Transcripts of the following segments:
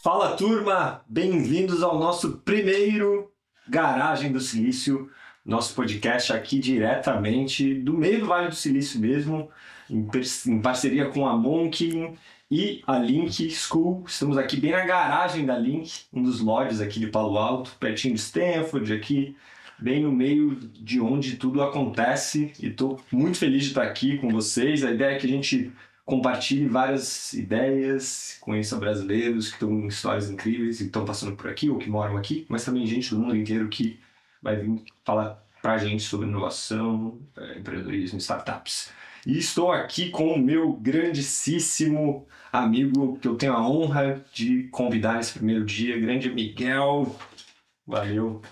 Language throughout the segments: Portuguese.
Fala, turma! Bem-vindos ao nosso primeiro Garagem do Silício, nosso podcast aqui diretamente do meio do Vale do Silício mesmo, em parceria com a Monk e a Link School. Estamos aqui bem na garagem da Link, um dos lodges aqui de Palo Alto, pertinho de Stanford, aqui bem no meio de onde tudo acontece, e estou muito feliz de estar aqui com vocês. A ideia é que a gente compartilhe várias ideias, conheça brasileiros que estão em histórias incríveis e estão passando por aqui ou que moram aqui, mas também gente do mundo inteiro que vai vir falar pra gente sobre inovação, empreendedorismo, startups. E estou aqui com o meu grandíssimo amigo que eu tenho a honra de convidar nesse primeiro dia, grande Miguel. Valeu.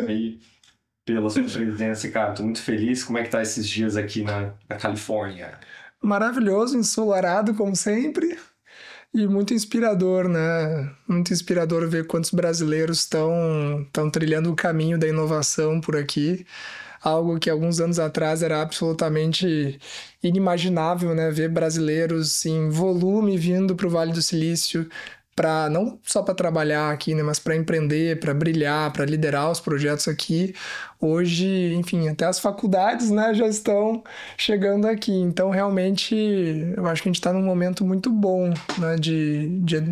Aí pela sua presença, cara. Tô muito feliz. Como é que tá esses dias aqui na Califórnia? Maravilhoso, ensolarado como sempre e muito inspirador, né? Muito inspirador ver quantos brasileiros estão trilhando o caminho da inovação por aqui. Algo que alguns anos atrás era absolutamente inimaginável, né? Ver brasileiros em volume vindo para o Vale do Silício, não só para trabalhar aqui, né, mas para empreender, para brilhar, para liderar os projetos aqui. Hoje, enfim, até as faculdades, né, já estão chegando aqui. Então, realmente, eu acho que a gente está num momento muito bom, né,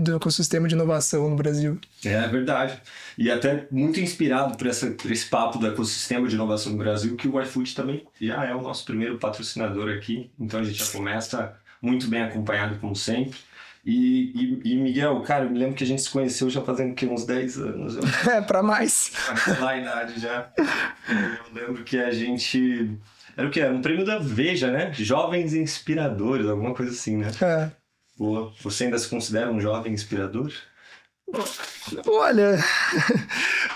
do ecossistema de inovação no Brasil. É verdade. E até muito inspirado por esse papo do ecossistema de inovação no Brasil, que o iFood também já é o nosso primeiro patrocinador aqui. Então, a gente já começa muito bem acompanhado, como sempre. E Miguel, cara, eu me lembro que a gente se conheceu já fazendo uns 10 anos. Pra mais. Lá a idade já. Eu lembro que a gente... Era o quê? Era um prêmio da Veja, né? Jovens Inspiradores, alguma coisa assim, né? É. Boa. Você ainda se considera um jovem inspirador? Olha,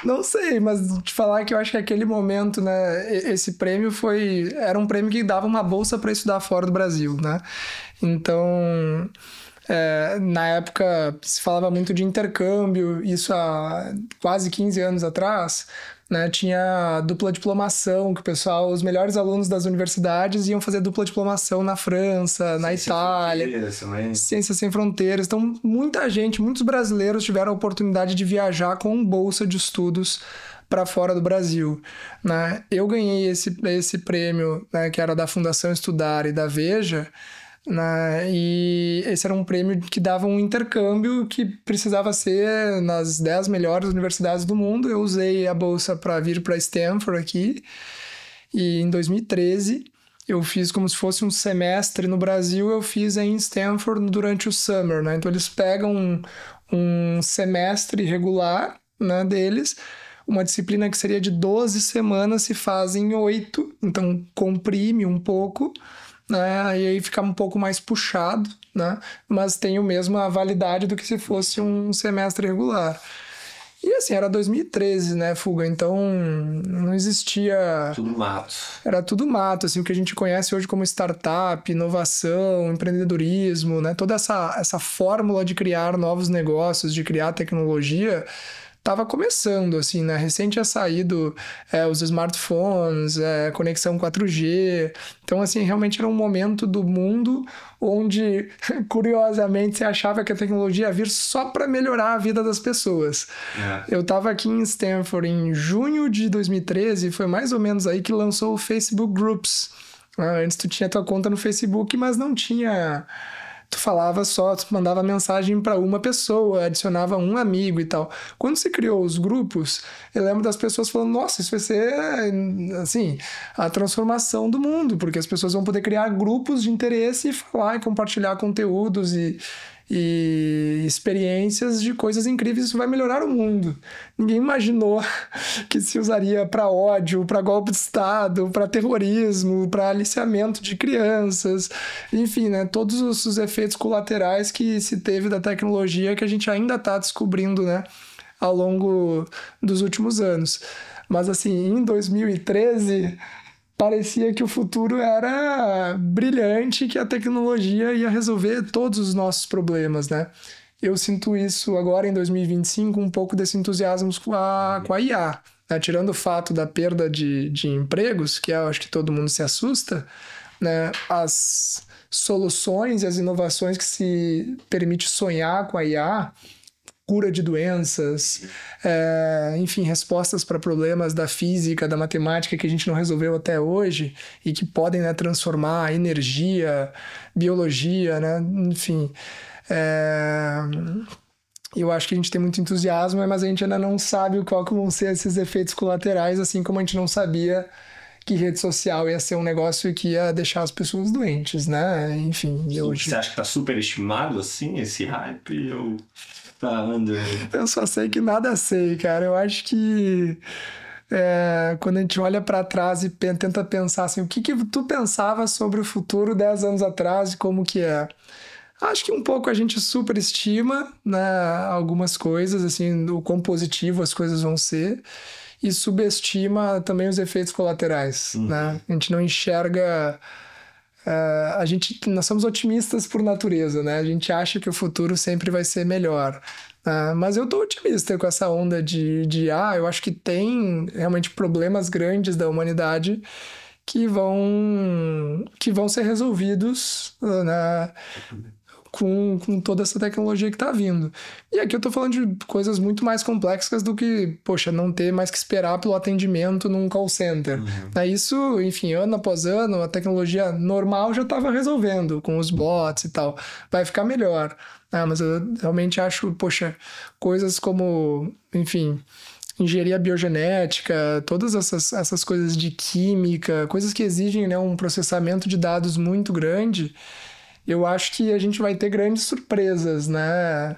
não sei, mas te falar que eu acho que aquele momento, né? Esse prêmio era um prêmio que dava uma bolsa para estudar fora do Brasil, né? Então... na época se falava muito de intercâmbio, isso há quase 15 anos atrás, né? Tinha dupla diplomação, que os melhores alunos das universidades iam fazer dupla diplomação na França, na Itália, Ciências Sem Fronteiras. Então muitos brasileiros tiveram a oportunidade de viajar com bolsa de estudos para fora do Brasil, né? Eu ganhei esse prêmio, né, que era da Fundação Estudar e da Veja, né? E esse era um prêmio que dava um intercâmbio que precisava ser nas 10 melhores universidades do mundo. Eu usei a bolsa para vir para Stanford aqui, e em 2013 eu fiz como se fosse um semestre no Brasil. Eu fiz em Stanford durante o summer, né? Então eles pegam um semestre regular, né, deles, uma disciplina que seria de 12 semanas, se faz em 8, então comprime um pouco, né? E aí fica um pouco mais puxado, né? Mas tem a mesma validade do que se fosse um semestre regular. E assim, era 2013, né, Fuga? Então não existia... Tudo mato. Era tudo mato, assim, o que a gente conhece hoje como startup, inovação, empreendedorismo, né? Toda essa fórmula de criar novos negócios, de criar tecnologia, estava começando, assim, né? Recente tinha saído os smartphones, conexão 4G. Então, assim, realmente era um momento do mundo onde, curiosamente, você achava que a tecnologia ia vir só para melhorar a vida das pessoas. Eu estava aqui em Stanford em junho de 2013, foi mais ou menos aí que lançou o Facebook Groups. Antes tu tinha tua conta no Facebook, mas não tinha... Tu mandava mensagem para uma pessoa, adicionava um amigo e tal. Quando se criou os grupos, eu lembro das pessoas falando, nossa, isso vai ser, assim, a transformação do mundo, porque as pessoas vão poder criar grupos de interesse e falar e compartilhar conteúdos e experiências de coisas incríveis. Isso vai melhorar o mundo. Ninguém imaginou que se usaria para ódio, para golpe de Estado, para terrorismo, para aliciamento de crianças, enfim, né? Todos os efeitos colaterais que se teve da tecnologia, que a gente ainda está descobrindo, né, ao longo dos últimos anos. Mas assim, em 2013... parecia que o futuro era brilhante, que a tecnologia ia resolver todos os nossos problemas, né? Eu sinto isso agora em 2025, um pouco desse entusiasmo com a IA, né? Tirando o fato da perda de empregos, que eu acho que todo mundo se assusta, né, as soluções e as inovações que se permite sonhar com a IA, cura de doenças, enfim, respostas para problemas da física, da matemática que a gente não resolveu até hoje e que podem, né, transformar energia, biologia, né, enfim. Eu acho que a gente tem muito entusiasmo, mas a gente ainda não sabe qual que vão ser esses efeitos colaterais, assim como a gente não sabia que rede social ia ser um negócio que ia deixar as pessoas doentes, né? Enfim, Você acha que tá superestimado, assim, esse hype? Ou tá under? Eu só sei que nada sei, cara. Eu acho que quando a gente olha para trás e tenta pensar assim, o que tu pensava sobre o futuro 10 anos atrás e como que é? Acho que um pouco a gente superestima, né, algumas coisas, assim, o quão positivo as coisas vão ser, e subestima também os efeitos colaterais, né? A gente não enxerga... nós somos otimistas por natureza, né? A gente acha que o futuro sempre vai ser melhor. Mas eu tô otimista com essa onda de eu acho que tem realmente problemas grandes da humanidade que vão ser resolvidos, né, com toda essa tecnologia que está vindo. E aqui eu estou falando de coisas muito mais complexas do que, poxa, não ter mais que esperar pelo atendimento num call center. Isso, enfim, ano após ano, a tecnologia normal já estava resolvendo com os bots e tal. Vai ficar melhor. Mas eu realmente acho, poxa, coisas como, enfim, engenharia biogenética, todas essas coisas de química, coisas que exigem, né, um processamento de dados muito grande. Eu acho que a gente vai ter grandes surpresas, né,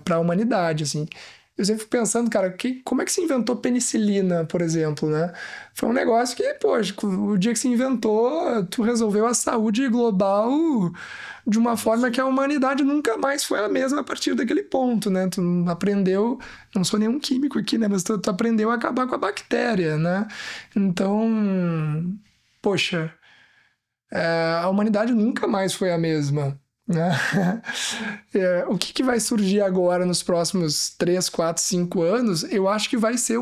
para a humanidade, assim. Eu sempre fico pensando, cara, como é que se inventou penicilina, por exemplo, né? Foi um negócio que, poxa, o dia que se inventou, tu resolveu a saúde global de uma forma que a humanidade nunca mais foi a mesma a partir daquele ponto, né? Tu aprendeu, não sou nenhum químico aqui, né? Mas tu aprendeu a acabar com a bactéria, né? Então, poxa... a humanidade nunca mais foi a mesma, né? O que vai surgir agora nos próximos 3, 4, 5 anos, eu acho que vai ser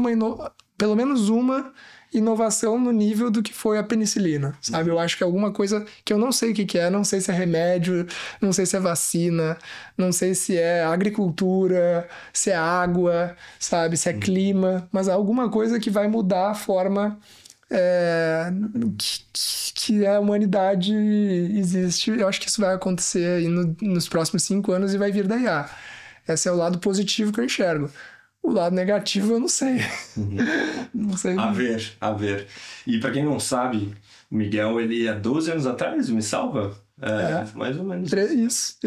pelo menos uma inovação no nível do que foi a penicilina, sabe? Eu acho que é alguma coisa que eu não sei o que é, não sei se é remédio, não sei se é vacina, não sei se é agricultura, se é água, sabe? Se é clima, mas alguma coisa que vai mudar a forma que a humanidade existe. Eu acho que isso vai acontecer aí nos próximos 5 anos e vai vir da IA. Esse é o lado positivo que eu enxergo. O lado negativo eu não sei. Não sei. A ver. E para quem não sabe, o Miguel, ele há 12 anos atrás, me salva? Mais ou menos. Isso.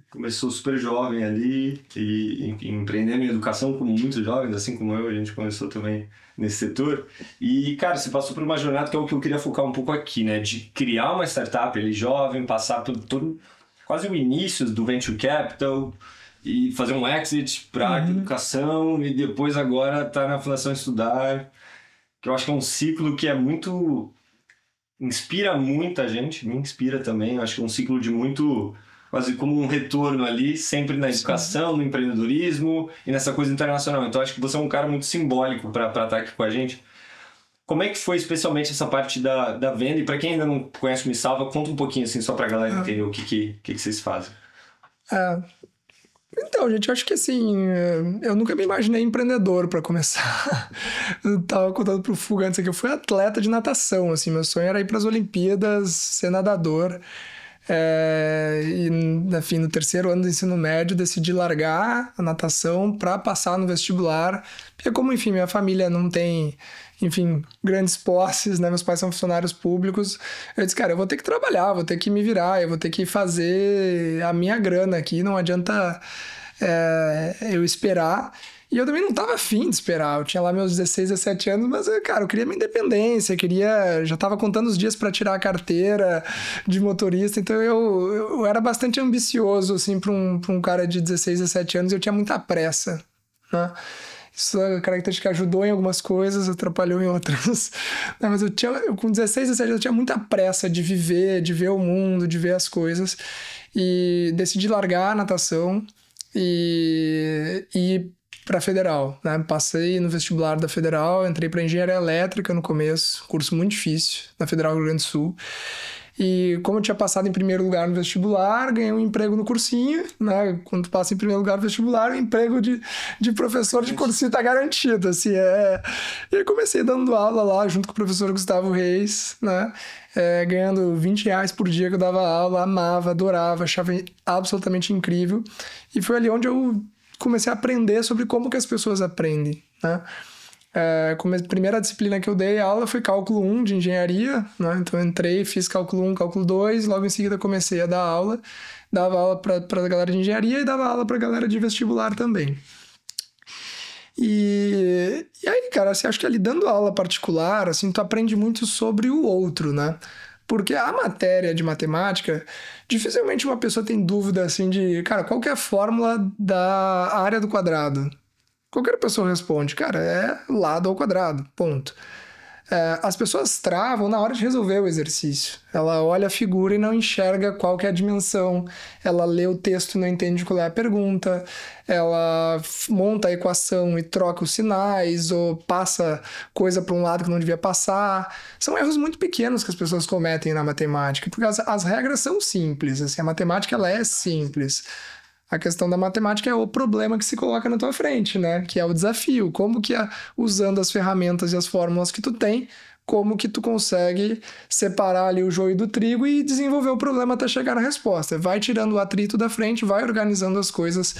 Começou super jovem ali e empreendendo em educação como muitos jovens, assim como eu, a gente começou também nesse setor. E, cara, você passou por uma jornada que é o que eu queria focar um pouco aqui, né? De criar uma startup ali jovem, passar por todo quase o início do Venture Capital e fazer um exit para a educação e depois agora tá na Fundação Estudar, que eu acho que é um ciclo que é muito... inspira muita gente, me inspira também. Eu acho que é um ciclo de muito... quase como um retorno ali, sempre na educação, no empreendedorismo e nessa coisa internacional. Então acho que você é um cara muito simbólico para estar aqui com a gente. Como é que foi especialmente essa parte da venda? E para quem ainda não conhece o Me Salva, conta um pouquinho assim, só para a galera entender o que vocês fazem. Então, gente, eu acho que assim, eu nunca me imaginei empreendedor para começar. Eu tava contando pro Fuga antes aqui, eu fui atleta de natação, assim, meu sonho era ir para as Olimpíadas, ser nadador. E, enfim, no 3º ano do ensino médio, decidi largar a natação para passar no vestibular. Porque como, enfim, minha família não tem, enfim, grandes posses, né? Meus pais são funcionários públicos. Eu disse, cara, eu vou ter que trabalhar, vou ter que me virar, eu vou ter que fazer a minha grana aqui. Não adianta eu esperar. E eu também não tava afim de esperar. Eu tinha lá meus 16, 17 anos, mas, cara, eu queria minha independência, já tava contando os dias para tirar a carteira de motorista, então eu era bastante ambicioso, assim, para um cara de 16, 17 anos, e eu tinha muita pressa, né? Isso é uma característica que ajudou em algumas coisas, atrapalhou em outras. Mas eu com 16, 17 anos, eu tinha muita pressa de viver, de ver o mundo, de ver as coisas, e decidi largar a natação e para a Federal, né? Passei no vestibular da Federal, entrei para Engenharia Elétrica no começo, curso muito difícil, na Federal do Rio Grande do Sul. E como eu tinha passado em primeiro lugar no vestibular, ganhei um emprego no cursinho, né? Quando tu passa em primeiro lugar no vestibular, o emprego de professor de cursinho tá garantido, assim, E aí comecei dando aula lá, junto com o professor Gustavo Reis, né? Ganhando R$20 por dia que eu dava aula, amava, adorava, achava absolutamente incrível. E foi ali onde eu comecei a aprender sobre como que as pessoas aprendem, né? A primeira disciplina que eu dei aula foi cálculo 1 de engenharia, né? Então eu entrei, fiz cálculo 1, cálculo 2, logo em seguida comecei a dar aula, dava aula para a galera de engenharia e dava aula para a galera de vestibular também. E aí, cara, assim, acho que ali dando aula particular, assim, tu aprende muito sobre o outro, né? Porque a matéria de matemática, dificilmente uma pessoa tem dúvida, assim, de, cara, qual que é a fórmula da área do quadrado? Qualquer pessoa responde, cara, é lado ao quadrado, ponto. As pessoas travam na hora de resolver o exercício. Ela olha a figura e não enxerga qual que é a dimensão. Ela lê o texto e não entende qual é a pergunta. Ela monta a equação e troca os sinais ou passa coisa para um lado que não devia passar. São erros muito pequenos que as pessoas cometem na matemática, porque as regras são simples. Assim, a matemática ela é simples. A questão da matemática é o problema que se coloca na tua frente, né? Que é o desafio. Como que, usando as ferramentas e as fórmulas que tu tem, como que tu consegue separar ali o joio do trigo e desenvolver o problema até chegar na resposta. Vai tirando o atrito da frente, vai organizando as coisas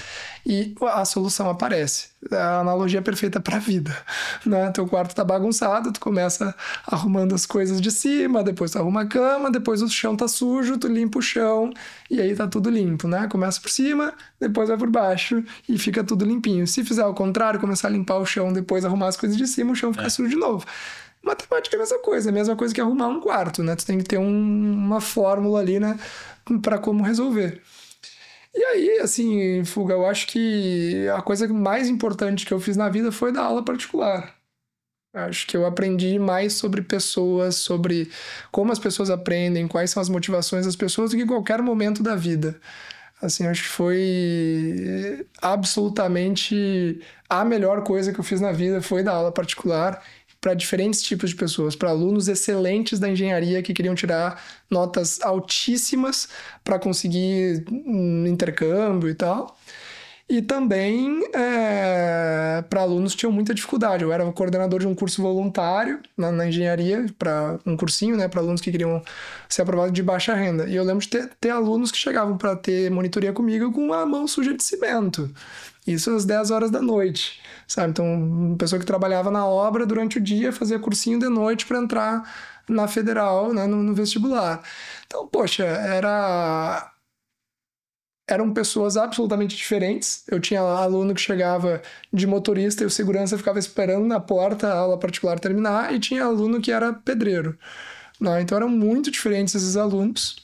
e a solução aparece. A analogia é perfeita para a vida, né? Teu quarto tá bagunçado, tu começa arrumando as coisas de cima, depois tu arruma a cama, depois o chão tá sujo, tu limpa o chão e aí tá tudo limpo, né? Começa por cima, depois vai por baixo e fica tudo limpinho. Se fizer ao contrário, começar a limpar o chão, depois arrumar as coisas de cima, o chão fica sujo de novo. Matemática é a mesma coisa que arrumar um quarto, né? Tu tem que ter uma fórmula ali, né? Para como resolver. E aí, assim, Fuga, eu acho que a coisa mais importante que eu fiz na vida foi dar aula particular. Acho que eu aprendi mais sobre pessoas, sobre como as pessoas aprendem, quais são as motivações das pessoas do que em qualquer momento da vida. Assim, acho que foi absolutamente a melhor coisa que eu fiz na vida foi dar aula particular para diferentes tipos de pessoas, para alunos excelentes da engenharia que queriam tirar notas altíssimas para conseguir intercâmbio e tal. E também para alunos que tinham muita dificuldade. Eu era o coordenador de um curso voluntário na engenharia, para um cursinho, né, para alunos que queriam ser aprovados de baixa renda. E eu lembro de ter alunos que chegavam para ter monitoria comigo com a mão suja de cimento. Isso às 10 horas da noite, sabe? Então, uma pessoa que trabalhava na obra durante o dia fazia cursinho de noite para entrar na Federal, né, no vestibular. Então, poxa, eram pessoas absolutamente diferentes. Eu tinha aluno que chegava de motorista e o segurança ficava esperando na porta a aula particular terminar, e tinha aluno que era pedreiro. Não, então eram muito diferentes esses alunos.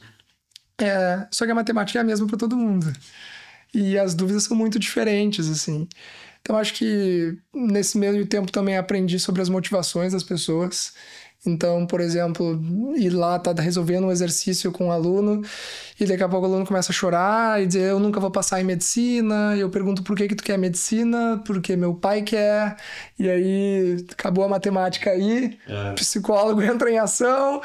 Só que a matemática é a mesma para todo mundo. E as dúvidas são muito diferentes, assim. Então, acho que nesse meio tempo também aprendi sobre as motivações das pessoas. Então, por exemplo, ir lá, tá resolvendo um exercício com um aluno e daqui a pouco o aluno começa a chorar e dizer, eu nunca vou passar em medicina. E eu pergunto, por que tu quer medicina? Porque meu pai quer. E aí, acabou a matemática aí, o psicólogo entra em ação.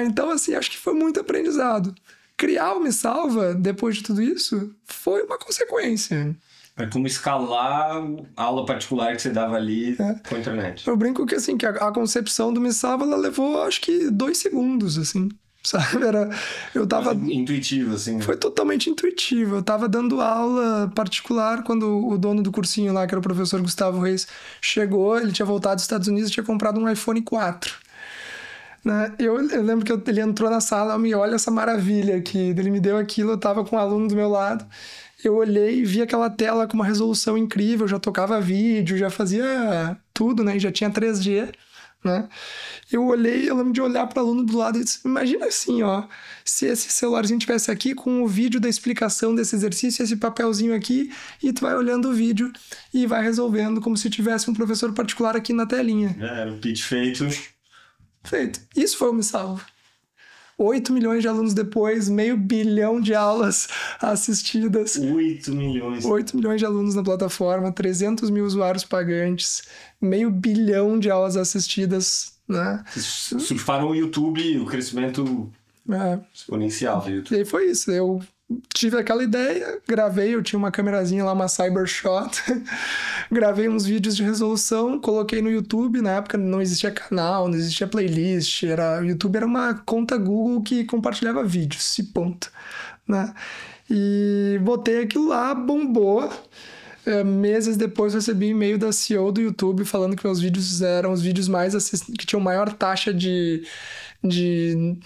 Então, assim, acho que foi muito aprendizado. Criar o Me Salva, depois de tudo isso, foi uma consequência. É como escalar a aula particular que você dava ali com a internet. Eu brinco que, assim, que a concepção do Me Salva, ela levou, acho que, 2 segundos, assim, sabe? Eu tava... Intuitivo, assim. Foi totalmente intuitivo. Eu tava dando aula particular quando o dono do cursinho lá, que era o professor Gustavo Reis, chegou, ele tinha voltado dos Estados Unidos e tinha comprado um iPhone 4. Né? Eu lembro que ele entrou na sala, me olha essa maravilha aqui, ele me deu aquilo, eu tava com um aluno do meu lado, eu olhei e vi aquela tela com uma resolução incrível, já tocava vídeo, já fazia tudo, né? E já tinha 3G, né? Eu olhei, eu lembro de olhar para o aluno do lado e disse, imagina assim, ó, se esse celularzinho tivesse aqui com o vídeo da explicação desse exercício, esse papelzinho aqui, e tu vai olhando o vídeo e vai resolvendo como se tivesse um professor particular aqui na telinha. Era o pitch feito. Feito. Isso foi o Me Salva. 8 milhões de alunos depois, 500 milhão de aulas assistidas. 8 milhões. 8 milhões de alunos na plataforma, 300 mil usuários pagantes, 500 milhão de aulas assistidas, né? Vocês surfaram o YouTube, o crescimento exponencial do YouTube. E aí foi isso, eu tive aquela ideia, gravei, eu tinha uma câmerazinha lá, uma Cybershot, gravei uns vídeos de resolução, coloquei no YouTube, na época não existia canal, não existia playlist, o YouTube era uma conta Google que compartilhava vídeos, e ponto, né? E botei aquilo lá, bombou. Meses depois recebi e-mail da CEO do YouTube falando que meus vídeos eram os vídeos que tinham maior taxa de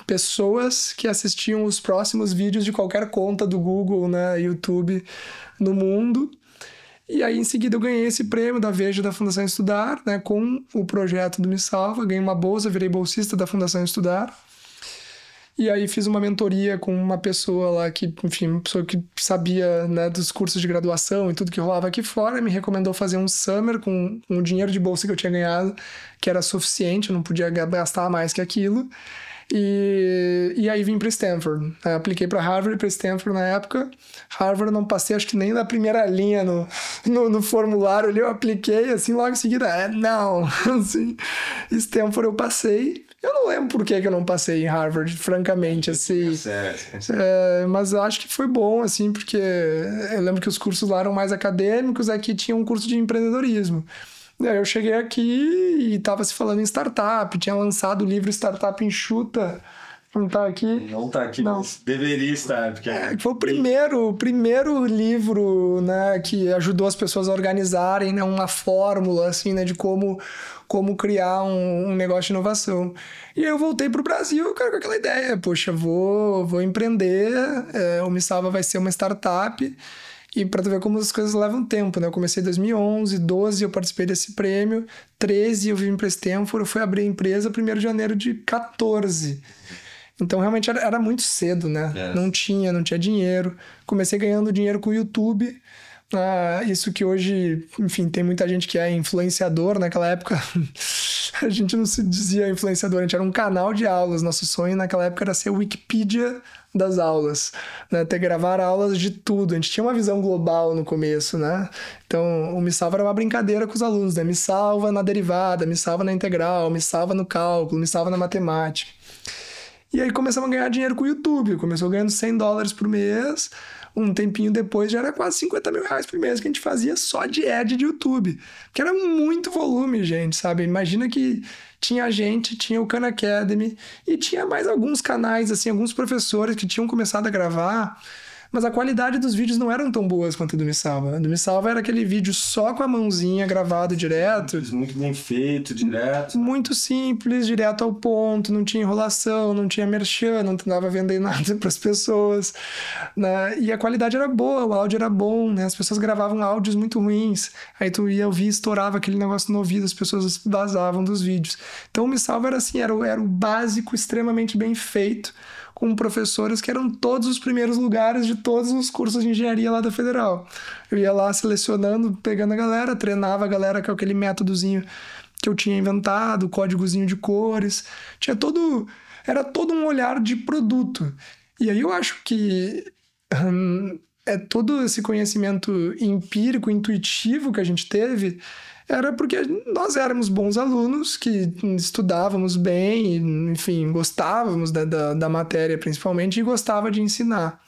pessoas que assistiam os próximos vídeos de qualquer conta do Google, né, YouTube no mundo. E aí, em seguida, eu ganhei esse prêmio da Veja da Fundação Estudar, né, com o projeto do Me Salva. Ganhei uma bolsa, virei bolsista da Fundação Estudar. E aí fiz uma mentoria com uma pessoa lá que, enfim, uma pessoa que sabia, né, dos cursos de graduação e tudo que rolava aqui fora, me recomendou fazer um summer com o dinheiro de bolsa que eu tinha ganhado, que era suficiente, eu não podia gastar mais que aquilo. E aí vim para Stanford. Eu apliquei para Harvard e para Stanford na época. Harvard eu não passei, acho que nem na primeira linha no formulário ali, eu apliquei, assim, logo em seguida, não, assim. Stanford eu passei. Eu não lembro por que eu não passei em Harvard, francamente, assim. Mas eu acho que foi bom, assim, porque eu lembro que os cursos lá eram mais acadêmicos, aqui tinha um curso de empreendedorismo. Aí eu cheguei aqui e estava se falando em startup, tinha lançado o livro Startup Enxuta. Não tá aqui? Não tá aqui, não. Mas deveria estar. Porque foi o primeiro livro, né, que ajudou as pessoas a organizarem, né, uma fórmula assim, né, de como criar um negócio de inovação. E aí eu voltei pro Brasil, cara, com aquela ideia. Poxa, vou empreender, o Me Salva vai ser uma startup. E para tu ver como as coisas levam tempo, né? Eu comecei em 2011, 12 eu participei desse prêmio, 13 eu vim para Stanford, eu fui abrir a empresa 1º de janeiro de 14. Então, realmente, era muito cedo, né? Não tinha dinheiro. Comecei ganhando dinheiro com o YouTube. Isso que hoje, enfim, tem muita gente que é influenciador. Naquela época, a gente não se dizia influenciador, a gente era um canal de aulas. Nosso sonho naquela época era ser o Wikipedia das aulas, né? Gravar aulas de tudo. A gente tinha uma visão global no começo, né? Então, o Me Salva era uma brincadeira com os alunos, né? Me salva na derivada, me salva na integral, me salva no cálculo, me salva na matemática. E aí começamos a ganhar dinheiro com o YouTube. Começou ganhando $100 por mês. Um tempinho depois já era quase 50 mil reais por mês que a gente fazia só de ad de YouTube. Porque era muito volume, gente, sabe? Imagina que tinha o Khan Academy e tinha mais alguns canais, assim, alguns professores que tinham começado a gravar, mas a qualidade dos vídeos não eram tão boas quanto a do Me Salva. Do Me Salva era aquele vídeo só com a mãozinha gravado direto. Muito bem feito, direto. Muito simples, direto ao ponto, não tinha enrolação, não tinha merchan, não tentava vender nada para as pessoas, né? E a qualidade era boa, o áudio era bom, né? As pessoas gravavam áudios muito ruins, aí tu ia ouvir, estourava aquele negócio no ouvido, as pessoas vazavam dos vídeos. Então o Me Salva era assim, era o básico extremamente bem feito, com professores que eram todos os primeiros lugares de todos os cursos de engenharia lá da Federal. Eu ia lá selecionando, pegando a galera, treinava a galera com aquele métodozinho que eu tinha inventado, códigozinho de cores. Era todo um olhar de produto. E aí eu acho que todo esse conhecimento empírico, intuitivo que a gente teve, era porque nós éramos bons alunos que estudávamos bem, enfim, gostávamos da matéria principalmente e gostava de ensinar.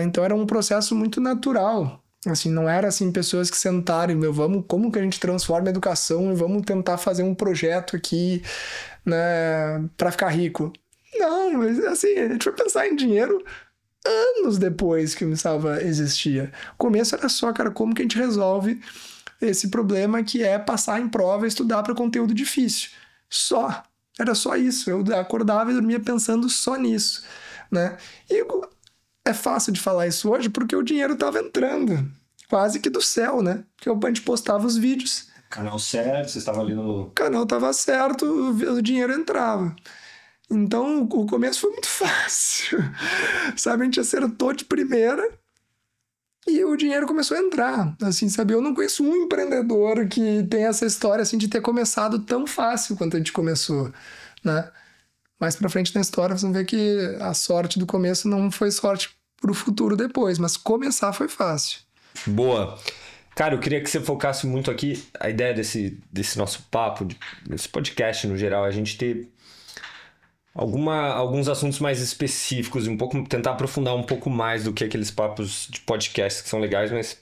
Então era um processo muito natural. Assim, não era assim pessoas que sentaram e como que a gente transforma a educação e vamos tentar fazer um projeto aqui, né, para ficar rico. Não, mas assim, a gente foi pensar em dinheiro anos depois que o Me Salva existia. O começo era só, cara, como que a gente resolve esse problema que é passar em prova e estudar para conteúdo difícil. Era só isso. Eu acordava e dormia pensando só nisso, né? E é fácil de falar isso hoje porque o dinheiro estava entrando, quase que do céu, né? Porque a gente postava os vídeos. Canal certo, você estava ali no... O canal estava certo, o dinheiro entrava. Então, o começo foi muito fácil. Sabe, a gente acertou de primeira e o dinheiro começou a entrar, assim, sabe? Eu não conheço um empreendedor que tem essa história, assim, de ter começado tão fácil quanto a gente começou, né? mais pra frente na história, vocês vão ver que a sorte do começo não foi sorte pro futuro depois, mas começar foi fácil. Boa. Cara, eu queria que você focasse muito aqui, a ideia desse nosso papo, desse podcast no geral, é a gente ter alguns assuntos mais específicos, tentar aprofundar um pouco mais do que aqueles papos de podcast que são legais, mas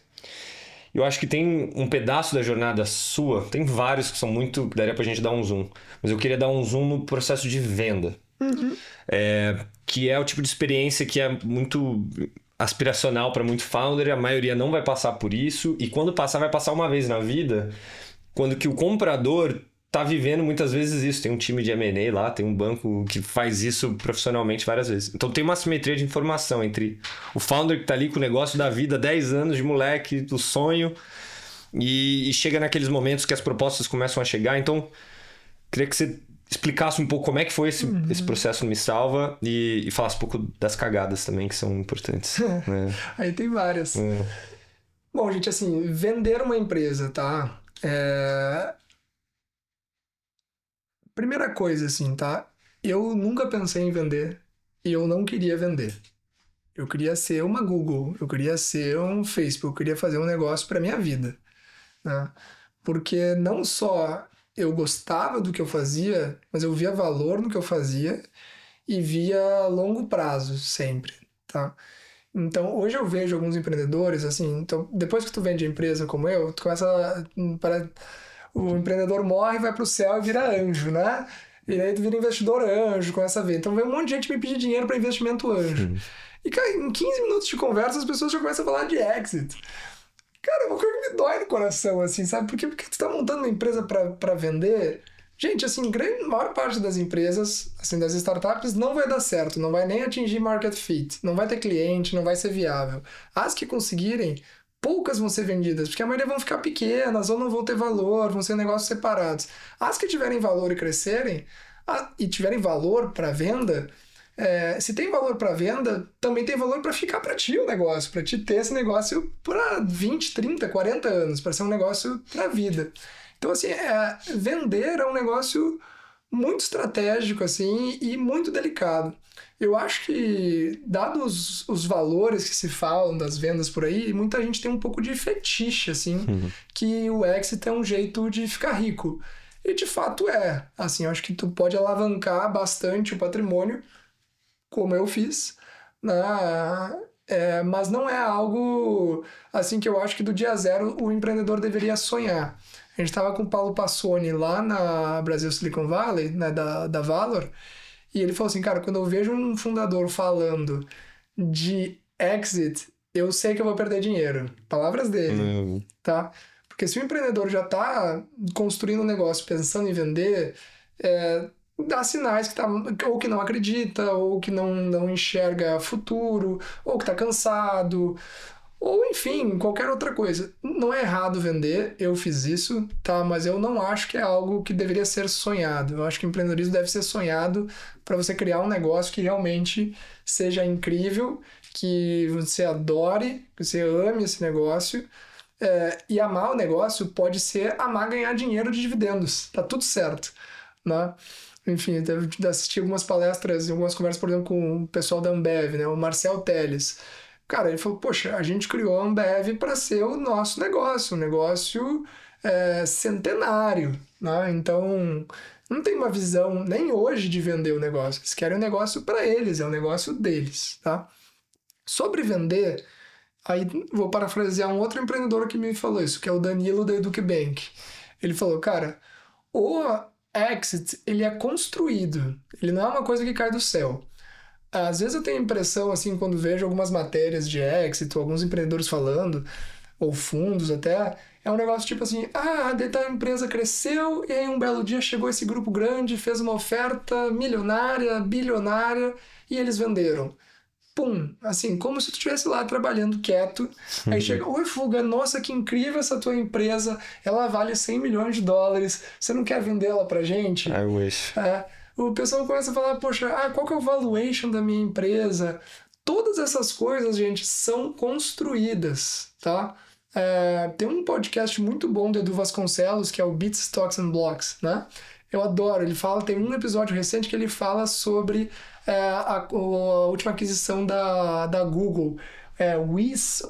eu acho que tem um pedaço da jornada sua, tem vários que são muito, que daria pra gente dar um zoom, mas eu queria dar um zoom no processo de venda, que é o tipo de experiência que é muito aspiracional para muito founder, a maioria não vai passar por isso, e quando passar, vai passar uma vez na vida, quando que o comprador tá vivendo muitas vezes isso. Tem um time de M&A lá, tem um banco que faz isso profissionalmente várias vezes. Então tem uma simetria de informação entre o founder que tá ali com o negócio da vida, 10 anos de moleque, do sonho, e chega naqueles momentos que as propostas começam a chegar. Então, queria que você explicasse um pouco como é que foi esse processo no Me Salva e falasse um pouco das cagadas também, que são importantes. Aí tem várias. Bom, gente, assim, vender uma empresa, tá? Primeira coisa, assim, tá? Eu nunca pensei em vender e eu não queria vender. Eu queria ser uma Google, eu queria ser um Facebook, eu queria fazer um negócio pra minha vida, né? Porque não só eu gostava do que eu fazia, mas eu via valor no que eu fazia e via longo prazo sempre, tá? Então, hoje eu vejo alguns empreendedores, assim, então, depois que tu vende a empresa como eu, tu começa o empreendedor morre, vai pro céu e vira anjo, né? E aí tu vira investidor anjo, começa a ver. Então vem um monte de gente me pedir dinheiro para investimento anjo. E, cara, em 15 minutos de conversa, as pessoas já começam a falar de exit. Cara, é uma coisa que me dói no coração, assim, sabe? Porque tu tá montando uma empresa para vender. Gente, assim, maior parte das empresas, assim, das startups, não vai dar certo, não vai nem atingir market fit, não vai ter cliente, não vai ser viável. As que conseguirem, poucas vão ser vendidas, porque a maioria vão ficar pequenas ou não vão ter valor, vão ser negócios separados. As que tiverem valor e crescerem, e tiverem valor para venda, se tem valor para venda, também tem valor para ficar para ti o negócio, para te ter esse negócio para 20, 30, 40 anos, para ser um negócio para vida. Então, assim, vender é um negócio muito estratégico, assim, e muito delicado. Eu acho que, dados os valores que se falam das vendas por aí, muita gente tem um pouco de fetiche, assim, que o exit é um jeito de ficar rico. E, de fato, é. Assim, eu acho que tu pode alavancar bastante o patrimônio, como eu fiz, né? Mas não é algo, assim, que eu acho que do dia zero o empreendedor deveria sonhar. A gente estava com o Paulo Passoni lá na Brasil Silicon Valley, né, da Valor, e ele falou assim, cara, quando eu vejo um fundador falando de exit, eu sei que eu vou perder dinheiro. Palavras dele, tá? Porque se o empreendedor já está construindo um negócio pensando em vender, dá sinais que tá, ou que não acredita, ou que não enxerga futuro, ou que está cansado, ou enfim, qualquer outra coisa. Não é errado vender, eu fiz isso, tá? Mas eu não acho que é algo que deveria ser sonhado. Eu acho que o empreendedorismo deve ser sonhado para você criar um negócio que realmente seja incrível, que você adore, que você ame esse negócio. E amar o negócio pode ser amar ganhar dinheiro de dividendos. Tá tudo certo, né? Enfim, eu assisti algumas palestras, algumas conversas, por exemplo, com o pessoal da Ambev, né? O Marcel Teles. Cara, ele falou, poxa, a gente criou a Ambev para ser o nosso negócio, um negócio centenário, né? Então, não tem uma visão nem hoje de vender o negócio. Eles querem o negócio para eles, é o negócio deles, tá? Sobre vender, aí vou parafrasear um outro empreendedor que me falou isso, que é o Danilo da Eduque Bank. Ele falou, cara, o exit, ele é construído, ele não é uma coisa que cai do céu. Às vezes eu tenho a impressão, assim, quando vejo algumas matérias de exit, ou alguns empreendedores falando, ou fundos até, é um negócio tipo assim, a empresa cresceu e aí um belo dia chegou esse grupo grande, fez uma oferta milionária, bilionária e eles venderam. Pum, assim, como se tu estivesse lá trabalhando quieto, aí chega, oi Fuga, nossa, que incrível essa tua empresa, ela vale 100 milhões de dólares, você não quer vendê-la pra gente? I wish. O pessoal começa a falar, poxa, qual que é o valuation da minha empresa? Todas essas coisas, gente, são construídas, tá? Tem um podcast muito bom do Edu Vasconcelos, que é o Bits, Stocks and Blocks, né? Eu adoro. Ele fala, tem um episódio recente que ele fala sobre a última aquisição da Google. Wiz,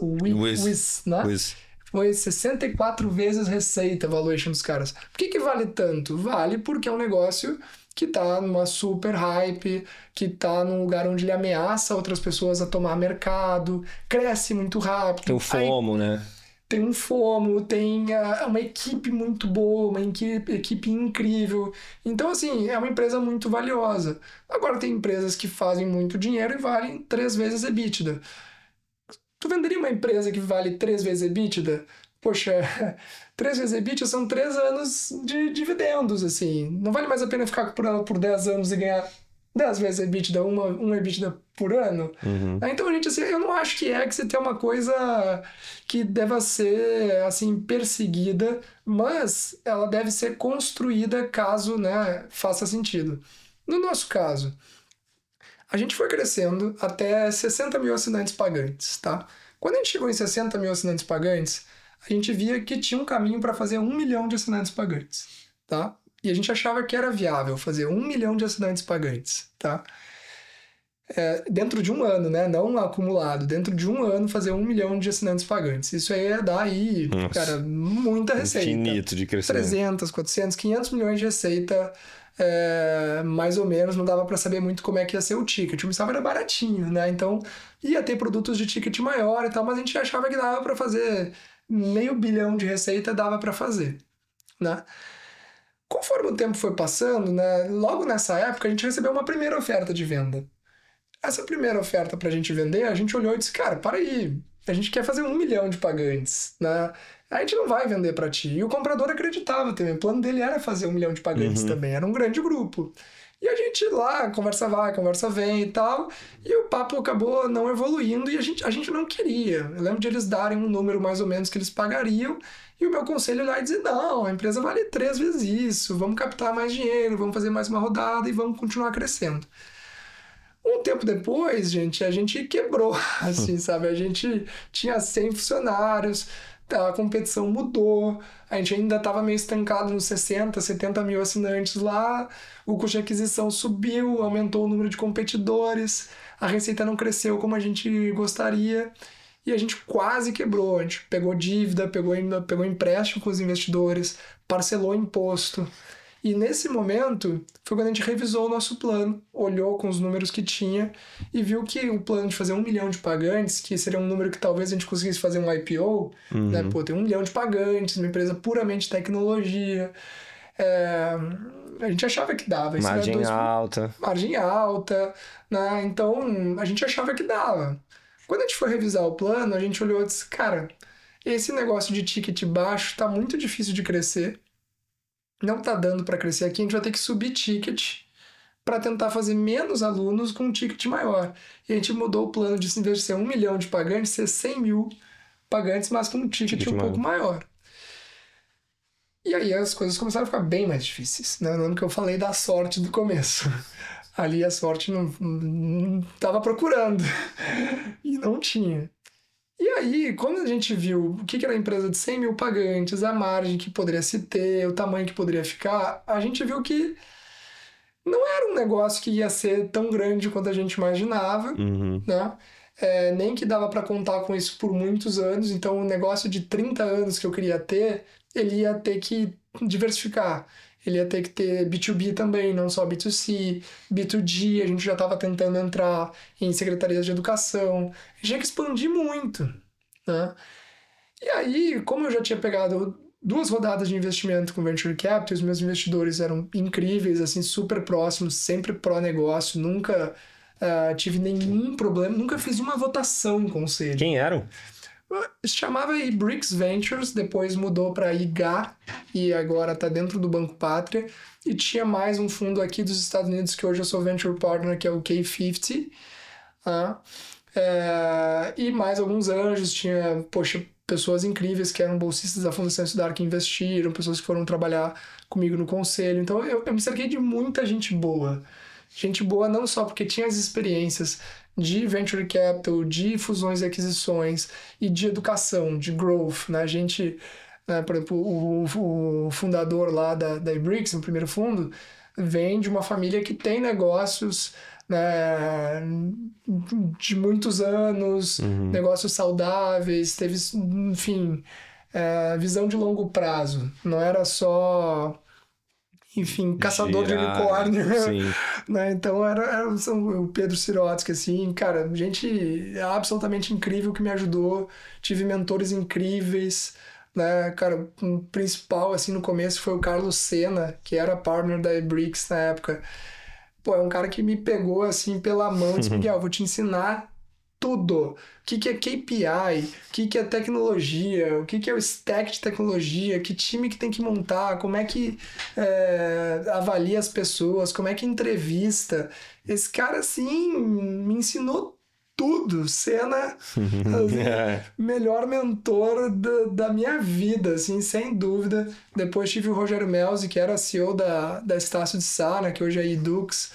né? Wiz. Foi 64 vezes receita, valuation dos caras. Por que vale tanto? Vale porque é um negócio que tá numa super hype, que tá num lugar onde ele ameaça outras pessoas a tomar mercado, cresce muito rápido. Tem o FOMO, né? Tem um FOMO, tem uma equipe muito boa, uma equipe incrível. Então, assim, é uma empresa muito valiosa. Agora, tem empresas que fazem muito dinheiro e valem 3 vezes EBITDA. Tu venderia uma empresa que vale 3 vezes EBITDA? Poxa, 3 vezes EBITDA são 3 anos de dividendos, assim. Não vale mais a pena ficar por ela por 10 anos e ganhar 10 vezes EBITDA, um EBITDA por ano? Uhum. Então, gente, assim, eu não acho que exit é uma coisa que deva ser, assim, perseguida, mas ela deve ser construída caso, né, faça sentido. No nosso caso, a gente foi crescendo até 60 mil assinantes pagantes, tá? Quando a gente chegou em 60 mil assinantes pagantes, a gente via que tinha um caminho para fazer 1 milhão de assinantes pagantes, tá? E a gente achava que era viável fazer 1 milhão de assinantes pagantes, tá? Dentro de um ano, né? Não acumulado. Dentro de um ano fazer 1 milhão de assinantes pagantes. Isso aí ia dar aí, cara, muita receita. Infinito de crescimento. 300, 400, 500 milhões de receita, mais ou menos. Não dava para saber muito como é que ia ser o ticket. O Missava era baratinho, né? Então ia ter produtos de ticket maior e tal, mas a gente achava que dava para fazer $500 milhão de receita, dava para fazer, né? Conforme o tempo foi passando, né, logo nessa época a gente recebeu uma primeira oferta de venda. Essa primeira oferta pra gente vender, a gente olhou e disse, cara, para aí, a gente quer fazer 1 milhão de pagantes, né? A gente não vai vender pra ti. E o comprador acreditava também, o plano dele era fazer 1 milhão de pagantes também, era um grande grupo. E a gente lá, conversa vai, conversa vem e tal, e o papo acabou não evoluindo e a gente não queria. Eu lembro de eles darem um número mais ou menos que eles pagariam, e o meu conselho lá é dizer, não, a empresa vale 3 vezes isso, vamos captar mais dinheiro, vamos fazer mais uma rodada e vamos continuar crescendo. Um tempo depois, gente, a gente quebrou, assim, sabe? A gente tinha 100 funcionários, a competição mudou, a gente ainda estava meio estancado nos 60, 70 mil assinantes lá, o custo de aquisição subiu, aumentou o número de competidores, a receita não cresceu como a gente gostaria, e a gente quase quebrou. A gente pegou dívida, pegou empréstimo com os investidores, parcelou imposto. E nesse momento foi quando a gente revisou o nosso plano, olhou com os números que tinha e viu que o plano de fazer 1 milhão de pagantes, que seria um número que talvez a gente conseguisse fazer um IPO, né? Pô, tem 1 milhão de pagantes, uma empresa puramente tecnologia. A gente achava que dava. Isso margem alta. Margem alta, né? Então a gente achava que dava. Quando a gente foi revisar o plano, a gente olhou e disse, cara, esse negócio de ticket baixo tá muito difícil de crescer. Não tá dando para crescer aqui, a gente vai ter que subir ticket para tentar fazer menos alunos com um ticket maior. E a gente mudou o plano de, em vez de ser 1 milhão de pagantes, ser 100 mil pagantes, mas com um ticket um pouco maior. E aí as coisas começaram a ficar bem mais difíceis, né? No que eu falei da sorte do começo. Ali a sorte não tava procurando e não tinha. E aí, quando a gente viu o que era a empresa de 100 mil pagantes, a margem que poderia se ter, o tamanho que poderia ficar, a gente viu que não era um negócio que ia ser tão grande quanto a gente imaginava, né? Nem que dava para contar com isso por muitos anos. Então, o negócio de 30 anos que eu queria ter, ele ia ter que diversificar. Ele ia ter que ter B2B também, não só B2C, B2G, a gente já estava tentando entrar em secretarias de educação, a gente tinha que expandir muito, né? E aí, como eu já tinha pegado 2 rodadas de investimento com Venture Capital, os meus investidores eram incríveis, assim, super próximos, sempre pró-negócio, nunca tive nenhum problema, nunca fiz uma votação em conselho. Quem eram? Se chamava Ibrix Ventures, depois mudou para IGA e agora está dentro do Banco Pátria. E tinha mais um fundo aqui dos Estados Unidos que hoje eu sou Venture Partner, que é o K50. E mais alguns anjos, tinha, pessoas incríveis que eram bolsistas da Fundação Estudar que investiram, pessoas que foram trabalhar comigo no conselho. Então eu me cerquei de muita gente boa. Gente boa não só porque tinha as experiências de Venture Capital, de fusões e aquisições e de educação, de growth, né? A gente né? Por exemplo, o fundador lá da iBricks, o primeiro fundo, vem de uma família que tem negócios, né, de muitos anos, negócios saudáveis, teve, enfim, visão de longo prazo. Não era só, enfim, caçador de unicórnio, né? Então era o Pedro Sirotsky, assim, cara, gente absolutamente incrível que me ajudou, tive mentores incríveis, né? Cara, o principal, assim, no começo foi o Carlos Sena, que era partner da iBricks na época. Pô, é um cara que me pegou, assim, pela mão e disse, Miguel, vou te ensinar tudo. O que é KPI, o que é tecnologia, o que é o stack de tecnologia, que time que tem que montar, como é que avalia as pessoas, como é que entrevista. Esse cara, assim, me ensinou tudo. Sena, melhor mentor da minha vida, assim, sem dúvida. Depois tive o Rogério Melzi, que era CEO da Estácio de Sá, né, que hoje é Edux,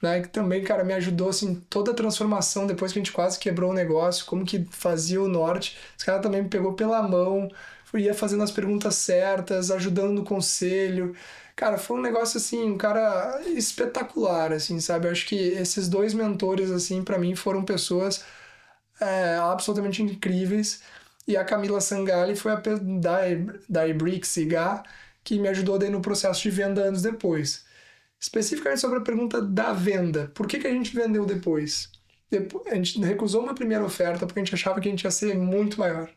né, que também, cara, me ajudou, assim, toda a transformação, depois que a gente quase quebrou o negócio, como que fazia o norte. Esse cara também me pegou pela mão, ia fazendo as perguntas certas, ajudando no conselho. Cara, foi um negócio, assim, um cara espetacular, assim, sabe? Eu acho que esses dois mentores, assim, para mim foram pessoas absolutamente incríveis. E a Camila Sangalli foi da iBricks IGA, que me ajudou daí no processo de venda anos depois. Especificamente sobre a pergunta da venda. Por que a gente vendeu depois? A gente recusou uma primeira oferta porque a gente achava que a gente ia ser muito maior.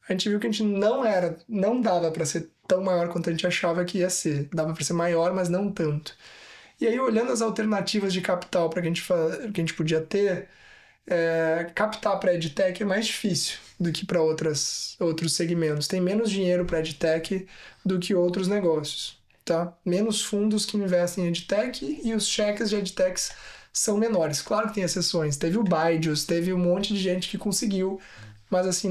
A gente viu que a gente não dava para ser tão maior quanto a gente achava que ia ser. Dava para ser maior, mas não tanto. E aí, olhando as alternativas de capital que a gente podia ter, captar para EdTech é mais difícil do que para outros segmentos. Tem menos dinheiro para EdTech do que outros negócios. Tá? Menos fundos que investem em EdTech e os cheques de EdTechs são menores. Claro que tem exceções. Teve o Byju's, teve um monte de gente que conseguiu, mas assim,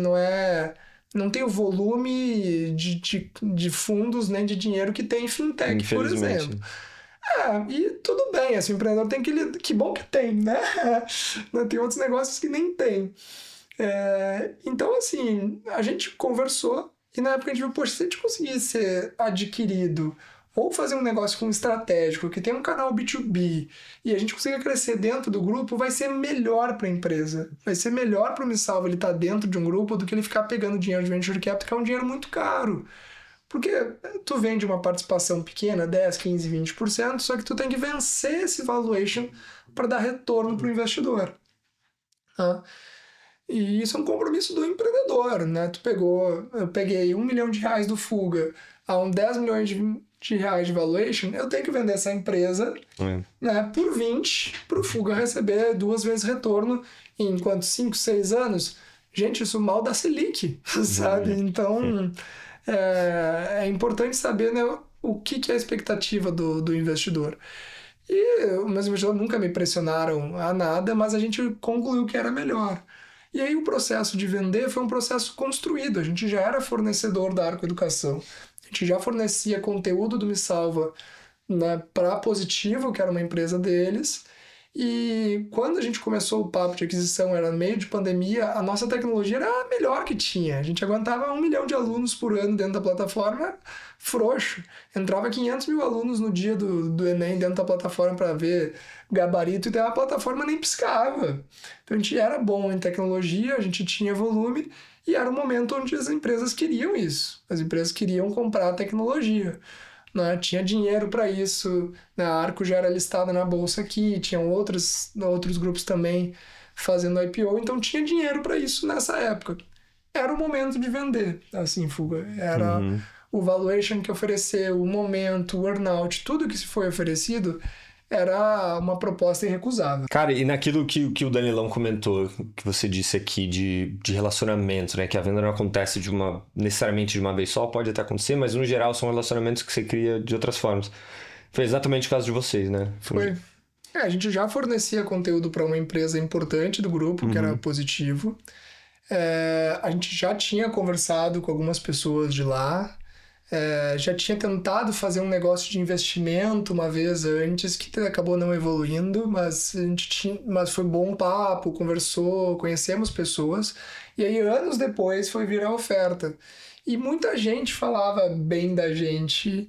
não tem o volume de fundos nem de dinheiro que tem em fintech, por exemplo. E tudo bem, assim, o empreendedor tem que bom que tem, né? Tem outros negócios que nem tem. Então, assim, a gente conversou e na época a gente viu, poxa, se a gente conseguir ser adquirido ou fazer um negócio com estratégico, que tem um canal B2B, e a gente consiga crescer dentro do grupo, vai ser melhor para a empresa. Vai ser melhor para o Misalvo ele estar dentro de um grupo do que ele ficar pegando dinheiro de venture capital, que é um dinheiro muito caro. Porque tu vende uma participação pequena, 10, 15, 20%, só que tu tem que vencer esse valuation para dar retorno para o investidor. E isso é um compromisso do empreendedor, né? Eu peguei R$1 milhão do Fuga a 10 milhões de reais de valuation, eu tenho que vender essa empresa né, por 20 para o Fuga receber 2 vezes retorno em 5, 6 anos. Gente, isso mal dá Selic, sabe? Então, é importante saber, né, o que é a expectativa do investidor. E os meus investidores nunca me pressionaram a nada, mas a gente concluiu que era melhor. E aí o processo de vender foi um processo construído. A gente já era fornecedor da Arco Educação. A gente já fornecia conteúdo do Misalva, né, para Positivo, que era uma empresa deles. E quando a gente começou o papo de aquisição, era no meio de pandemia, a nossa tecnologia era a melhor que tinha. A gente aguentava 1 milhão de alunos por ano dentro da plataforma, frouxo. Entrava 500 mil alunos no dia do Enem dentro da plataforma para ver gabarito, e a plataforma nem piscava. Então a gente era bom em tecnologia, a gente tinha volume, e era um momento onde as empresas queriam isso. As empresas queriam comprar tecnologia. Né? Tinha dinheiro para isso, né? A Arco já era listada na bolsa aqui, tinham outros grupos também fazendo IPO, então tinha dinheiro para isso nessa época. Era o momento de vender, assim, Fuga. Era o valuation que ofereceu, o momento, o earnout, tudo que se foi oferecido era uma proposta irrecusável. Cara, e naquilo que o Danilão comentou, que você disse aqui de relacionamento, né? Que a venda não acontece necessariamente de uma vez só, pode até acontecer, mas no geral são relacionamentos que você cria de outras formas. Foi exatamente o caso de vocês, né? Foi. A gente já fornecia conteúdo para uma empresa importante do grupo, que era Positivo. A gente já tinha conversado com algumas pessoas de lá. Já tinha tentado fazer um negócio de investimento uma vez antes, que acabou não evoluindo, mas mas foi bom papo, conversou, conhecemos pessoas. E aí, anos depois, foi vir a oferta. E muita gente falava bem da gente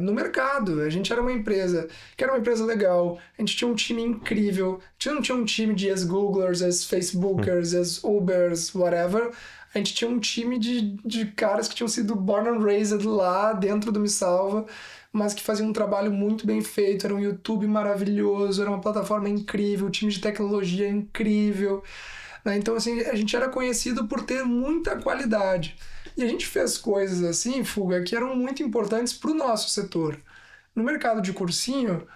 no mercado. A gente era uma empresa que era uma empresa legal, a gente tinha um time incrível, a gente não tinha um time de ex-Googlers, ex-Facebookers, ex-Ubers, whatever. A gente tinha um time de caras que tinham sido born and raised lá dentro do Me Salva, mas que faziam um trabalho muito bem feito, era um YouTube maravilhoso, era uma plataforma incrível, um time de tecnologia incrível, né? Então, assim, a gente era conhecido por ter muita qualidade. E a gente fez coisas assim, Fuga, que eram muito importantes para o nosso setor. No mercado de cursinho,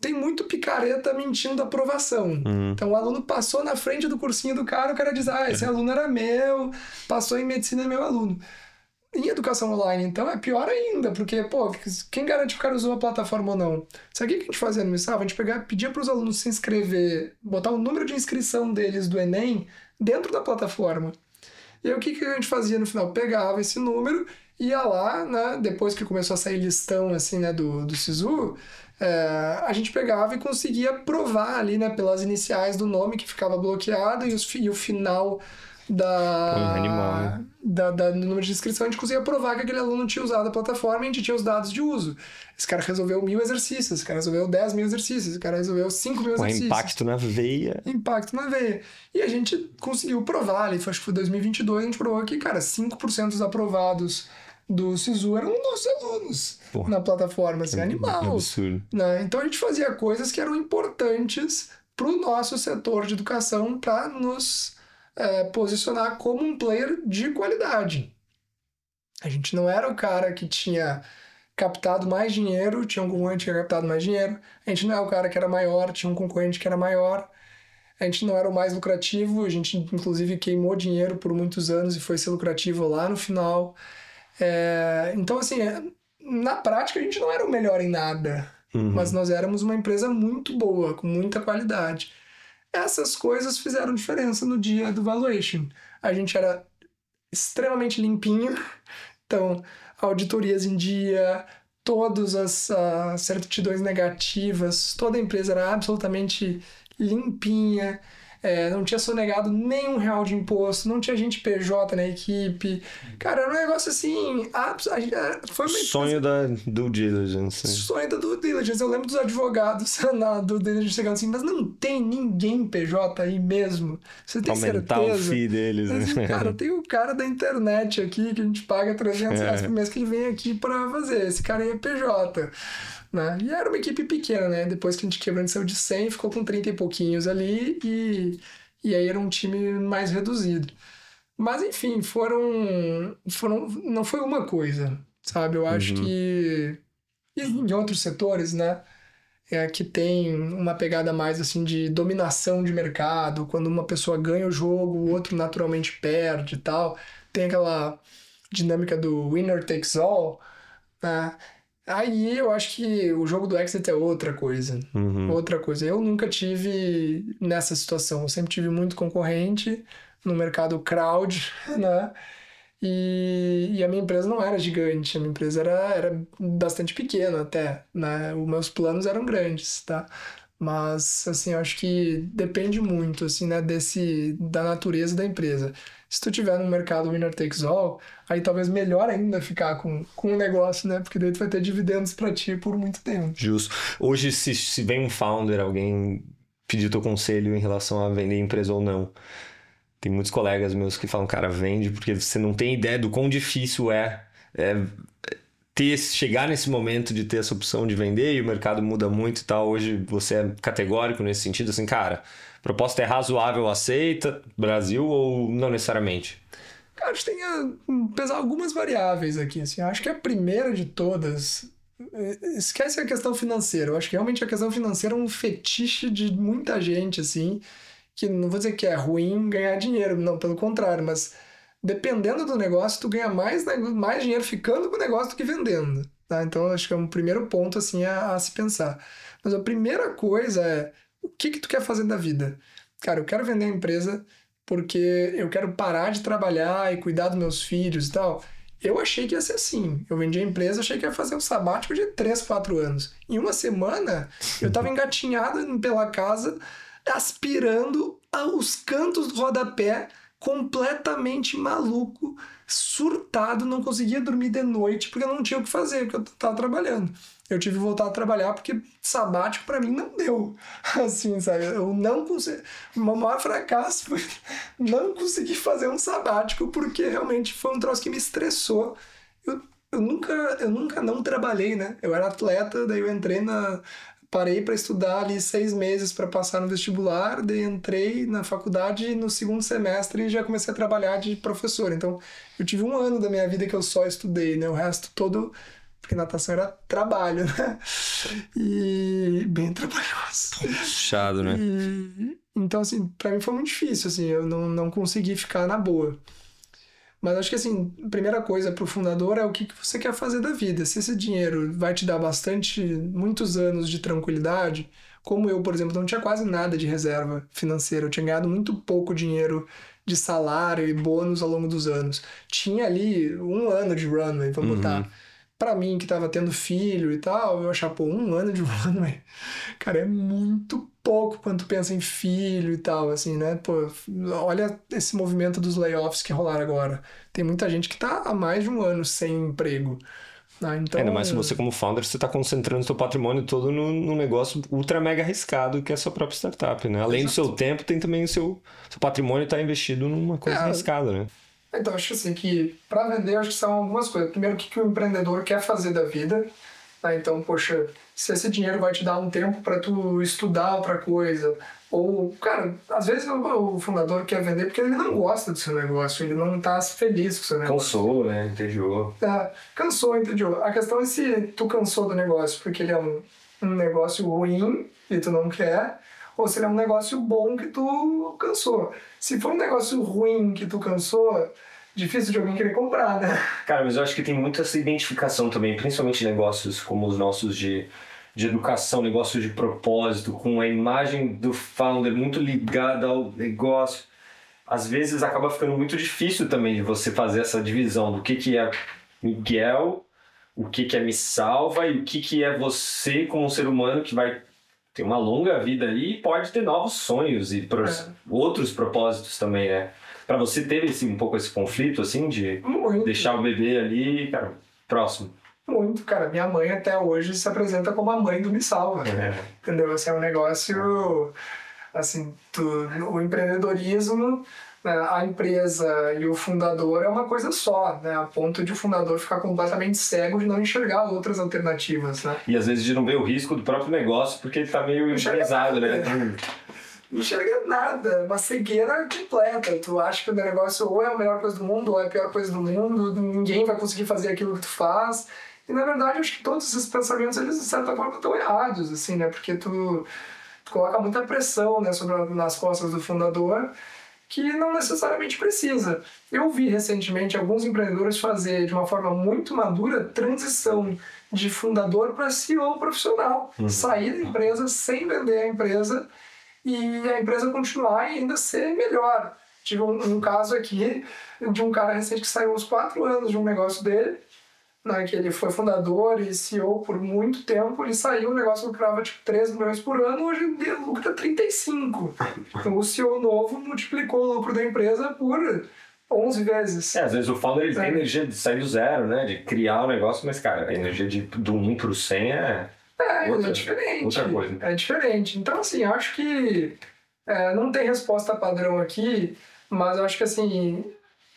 tem muito picareta mentindo aprovação. Então o aluno passou na frente do cursinho do cara, o cara diz, esse aluno era meu, passou em medicina é meu aluno. Em educação online, então, é pior ainda, porque, quem garante que o cara usou a plataforma ou não? Sabe o que a gente fazia no Me Salva? A gente pedia para os alunos se inscrever, botar o número de inscrição deles do Enem dentro da plataforma. E aí o que a gente fazia no final? Pegava esse número, ia lá, né, depois que começou a sair listão assim, né, do SISU, a gente pegava e conseguia provar ali, né, pelas iniciais do nome que ficava bloqueado e o final do número de inscrição, a gente conseguia provar que aquele aluno tinha usado a plataforma e a gente tinha os dados de uso. Esse cara resolveu 1.000 exercícios, esse cara resolveu 10.000 exercícios, esse cara resolveu 5.000 exercícios. Impacto na veia. Impacto na veia. E a gente conseguiu provar ali, acho que foi 2022, a gente provou que, cara, 5% dos aprovados do SISU eram nossos alunos na plataforma, assim, animal. É absurdo. Né? Então a gente fazia coisas que eram importantes para o nosso setor de educação para nos posicionar como um player de qualidade. A gente não era o cara que tinha captado mais dinheiro, tinha um concorrente que tinha captado mais dinheiro. A gente não é o cara que era maior, tinha um concorrente que era maior. A gente não era o mais lucrativo, a gente inclusive queimou dinheiro por muitos anos e foi ser lucrativo lá no final. Então, assim, na prática a gente não era o melhor em nada, mas nós éramos uma empresa muito boa, com muita qualidade. Essas coisas fizeram diferença no dia do valuation. A gente era extremamente limpinho, então, auditorias em dia, todas as certidões negativas, toda a empresa era absolutamente limpinha, não tinha sonegado nenhum real de imposto, não tinha gente PJ na equipe. Cara, era um negócio assim... Foi uma sonho da due diligence. Sonho da due diligence. Eu lembro dos advogados na due diligence chegando assim, mas não tem ninguém PJ aí mesmo? Você tem aumentar certeza? O fee deles. Mas, cara, tem o cara da internet aqui que a gente paga 300 reais por mês que ele vem aqui pra fazer. Esse cara aí é PJ. Né? E era uma equipe pequena, né? Depois que a gente quebrou, a gente saiu de 100, ficou com 30 e pouquinhos ali e aí era um time mais reduzido. Mas enfim, não foi uma coisa, sabe? Eu acho que em outros setores, né? Que tem uma pegada mais assim de dominação de mercado, quando uma pessoa ganha o jogo, o outro naturalmente perde e tal. Tem aquela dinâmica do winner takes all, né? Aí eu acho que o jogo do Exit é outra coisa. Outra coisa. Eu nunca tive nessa situação. Eu sempre tive muito concorrente no mercado crowd, né? E a minha empresa não era gigante. A minha empresa era bastante pequena até, né? Os meus planos eram grandes, tá? Mas, assim, eu acho que depende muito, assim, né? Da natureza da empresa. Se tu tiver no mercado winner takes all, aí talvez melhor ainda ficar com o negócio, né? Porque daí tu vai ter dividendos pra ti por muito tempo. Justo. Hoje, se vem um founder, alguém pedir teu conselho em relação a vender empresa ou não, tem muitos colegas meus que falam, cara, vende, porque você não tem ideia do quão difícil chegar nesse momento de ter essa opção de vender e o mercado muda muito e tal. Hoje você é categórico nesse sentido, assim, cara, a proposta é razoável, aceita, Brasil ou não necessariamente? Cara, a gente tem que pesar algumas variáveis aqui, assim. Eu acho que a primeira de todas... Esquece a questão financeira. Eu acho que realmente a questão financeira é um fetiche de muita gente, assim, que não vou dizer que é ruim ganhar dinheiro, não, pelo contrário, mas dependendo do negócio, tu ganha mais dinheiro ficando com o negócio do que vendendo, tá? Então, acho que é um primeiro ponto, assim, a se pensar. Mas a primeira coisa é, o que tu quer fazer da vida? Cara, eu quero vender a empresa, porque eu quero parar de trabalhar e cuidar dos meus filhos e tal. Eu achei que ia ser assim. Eu vendi a empresa, achei que ia fazer um sabático de 3, 4 anos. Em uma semana, eu tava engatinhado pela casa, aspirando os cantos do rodapé, completamente maluco, surtado, não conseguia dormir de noite, porque eu não tinha o que fazer, porque eu tava trabalhando. Eu tive que voltar a trabalhar porque sabático pra mim não deu. Assim, sabe? Eu não consegui. O meu maior fracasso foi não conseguir fazer um sabático porque realmente foi um troço que me estressou. Eu nunca não trabalhei, né? Eu era atleta, daí eu entrei parei para estudar ali 6 meses para passar no vestibular, daí entrei na faculdade no segundo semestre e já comecei a trabalhar de professor. Então, eu tive 1 ano da minha vida que eu só estudei, né? O resto todo, porque natação era trabalho, né? E bem trabalhoso. Puxado, né? Então, assim, para mim foi muito difícil, assim, eu não consegui ficar na boa. Mas acho que, assim, a primeira coisa para o fundador é o que você quer fazer da vida. Se esse dinheiro vai te dar muitos anos de tranquilidade, como eu, por exemplo, não tinha quase nada de reserva financeira. Eu tinha ganhado muito pouco dinheiro de salário e bônus ao longo dos anos. Tinha ali 1 ano de runway, vamos botar. Pra mim, que tava tendo filho e tal, eu achava, pô, 1 ano de runway, cara, é muito pouco quando tu pensa em filho e tal, assim, né? Pô, olha esse movimento dos layoffs que rolaram agora. Tem muita gente que tá há mais de 1 ano sem emprego. Né? Então, Ainda mais se você, como founder, você tá concentrando seu patrimônio todo num negócio ultra mega arriscado, que é a sua própria startup, né? Além do seu tempo, tem também o seu patrimônio tá investido numa coisa arriscada, né? Então, acho assim que para vender, acho que são algumas coisas. Primeiro, o que o empreendedor quer fazer da vida. Tá? Então, poxa, se esse dinheiro vai te dar um tempo para tu estudar outra coisa. Ou, cara, às vezes o fundador quer vender porque ele não gosta do seu negócio, ele não tá feliz com o seu negócio. Cansou, né? Entediou. Cansou, entediou. A questão é se tu cansou do negócio porque ele é um negócio ruim e tu não quer, ou se ele é um negócio bom que tu cansou. Se for um negócio ruim que tu cansou, difícil de alguém querer comprar, né? Cara, mas eu acho que tem muita essa identificação também, principalmente negócios como os nossos de educação, negócios de propósito, com a imagem do founder muito ligada ao negócio. Às vezes acaba ficando muito difícil também de você fazer essa divisão do que é Miguel, o que é Me Salva e o que é você como um ser humano que vai ter uma longa vida aí e pode ter novos sonhos e outros propósitos também, né? Pra você ter um pouco esse conflito, assim, de deixar o bebê ali, cara, próximo? Muito, cara. Minha mãe até hoje se apresenta como a mãe do Me Salva. Entendeu? Assim, é um negócio, assim, o empreendedorismo, né, a empresa e o fundador é uma coisa só, né? A ponto de o fundador ficar completamente cego de não enxergar outras alternativas, né? E às vezes de não ver o risco do próprio negócio porque ele tá meio enxergado, né? Não enxerga nada, uma cegueira completa. Tu acha que o negócio ou é a melhor coisa do mundo ou é a pior coisa do mundo, ninguém vai conseguir fazer aquilo que tu faz. E na verdade, eu acho que todos esses pensamentos, eles de certa forma estão errados, assim, né? Porque tu coloca muita pressão, né, nas costas do fundador, que não necessariamente precisa. Eu vi recentemente alguns empreendedores fazer de uma forma muito madura transição de fundador para CEO profissional. Sair da empresa sem vender a empresa e a empresa continuar e ainda ser melhor. Tive um caso aqui de um cara recente que saiu uns 4 anos de um negócio dele, né, que ele foi fundador e CEO por muito tempo, ele saiu, o negócio lucrava tipo 3 milhões por ano, hoje em dia lucra 35. Então o CEO novo multiplicou o lucro da empresa por 11 vezes. Às vezes o founder ele tem energia de sair do zero, né, de criar o negócio, mas cara, a energia do 1 pro 100 é diferente. Outra coisa. É diferente. Então, assim, acho que não tem resposta padrão aqui, mas eu acho que, assim,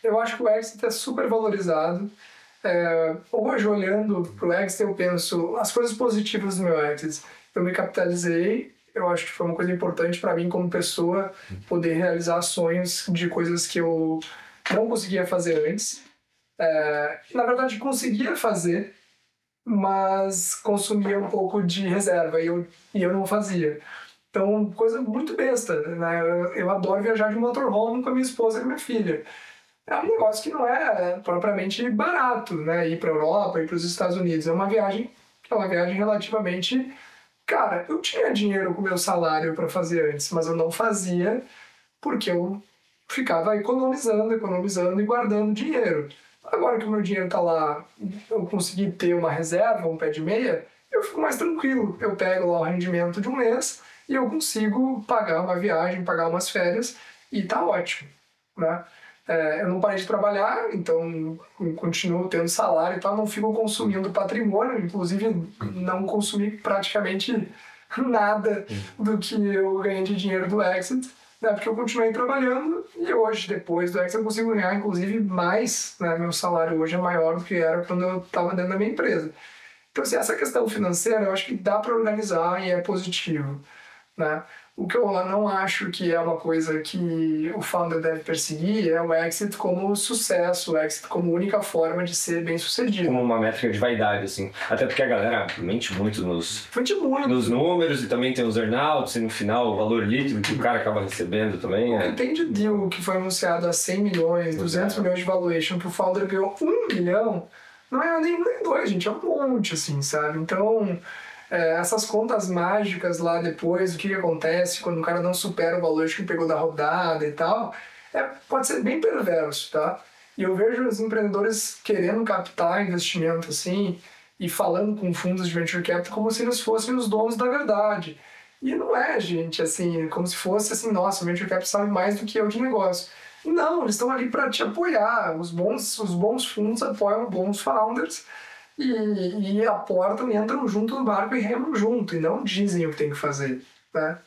eu acho que o exit é super valorizado. Hoje, olhando pro exit, eu penso as coisas positivas do meu exit. Eu me capitalizei, eu acho que foi uma coisa importante para mim como pessoa poder realizar sonhos de coisas que eu não conseguia fazer antes. Na verdade, conseguia fazer, mas consumia um pouco de reserva e eu não fazia. Então, coisa muito besta, né? Eu adoro viajar de motorhome com a minha esposa e a minha filha. É um negócio que não é propriamente barato, né? Ir para a Europa, ir para os Estados Unidos. É uma viagem relativamente... Cara, eu tinha dinheiro com o meu salário para fazer antes, mas eu não fazia porque eu ficava economizando e guardando dinheiro. Agora que o meu dinheiro está lá, eu consegui ter uma reserva, um pé de meia, eu fico mais tranquilo. Eu pego lá o rendimento de um mês e eu consigo pagar uma viagem, pagar umas férias e tá ótimo, né? Eu não parei de trabalhar, então continuo tendo salário e tal, não fico consumindo patrimônio, inclusive não consumi praticamente nada do que eu ganhei de dinheiro do Exit, né? Porque eu continuei trabalhando e hoje, depois do Exit, eu consigo ganhar inclusive mais, né? Meu salário hoje é maior do que era quando eu estava dentro da minha empresa. Então, assim, essa questão financeira eu acho que dá para organizar e é positivo, né? O que eu não acho que é uma coisa que o founder deve perseguir é o exit como sucesso, o exit como única forma de ser bem sucedido. Como uma métrica de vaidade, assim. Até porque a galera mente muito nos números e também tem os earnouts e no final o valor líquido que o cara acaba recebendo também. O que tem de deal que foi anunciado a 100 milhões, 200 milhões de valuation, que o founder ganhou 1 milhão, não é nem 2, gente, é um monte, assim, sabe? Então... essas contas mágicas lá depois, o que acontece quando o cara não supera o valor que pegou da rodada e tal, pode ser bem perverso, tá? E eu vejo os empreendedores querendo captar investimento assim e falando com fundos de venture capital como se eles fossem os donos da verdade. E não é, gente, assim, como se fosse assim, nossa, o venture capital sabe mais do que eu de negócio. Não, eles estão ali para te apoiar. Os bons fundos apoiam bons founders e aportam e entram junto no barco e remam junto, e não dizem o que tem que fazer, né?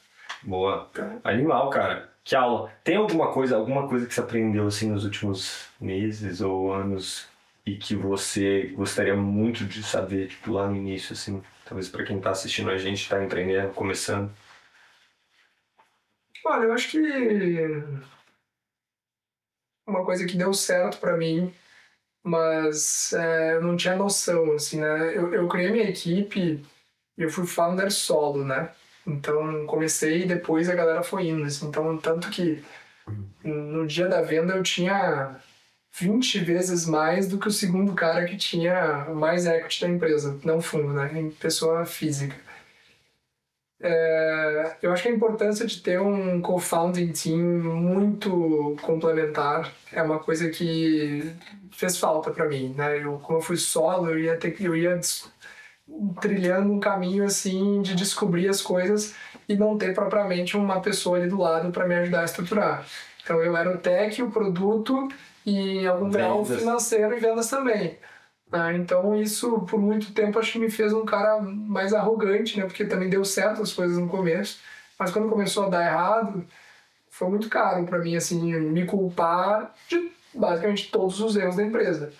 Boa. Animal, cara. Que aula. Tem alguma coisa que você aprendeu assim nos últimos meses ou anos e que você gostaria muito de saber, tipo, lá no início, assim? Talvez para quem tá assistindo a gente, tá empreendendo, começando. Olha, eu acho que uma coisa que deu certo para mim, mas eu não tinha noção, assim, né? Eu criei minha equipe e eu fui founder solo, né? Então, comecei e depois a galera foi indo, assim. Então, tanto que no dia da venda eu tinha 20 vezes mais do que o segundo cara que tinha mais equity da empresa, não fundo, né? Em pessoa física. Eu acho que a importância de ter um co-founding team muito complementar é uma coisa que fez falta para mim, né? Como eu fui solo, eu ia trilhando um caminho assim de descobrir as coisas e não ter propriamente uma pessoa ali do lado para me ajudar a estruturar. Então eu era o tech, o produto e em algum grau financeiro e vendas também. Então isso por muito tempo acho que me fez um cara mais arrogante, né? Porque também deu certo as coisas no começo, mas quando começou a dar errado foi muito caro para mim assim me culpar de basicamente todos os erros da empresa.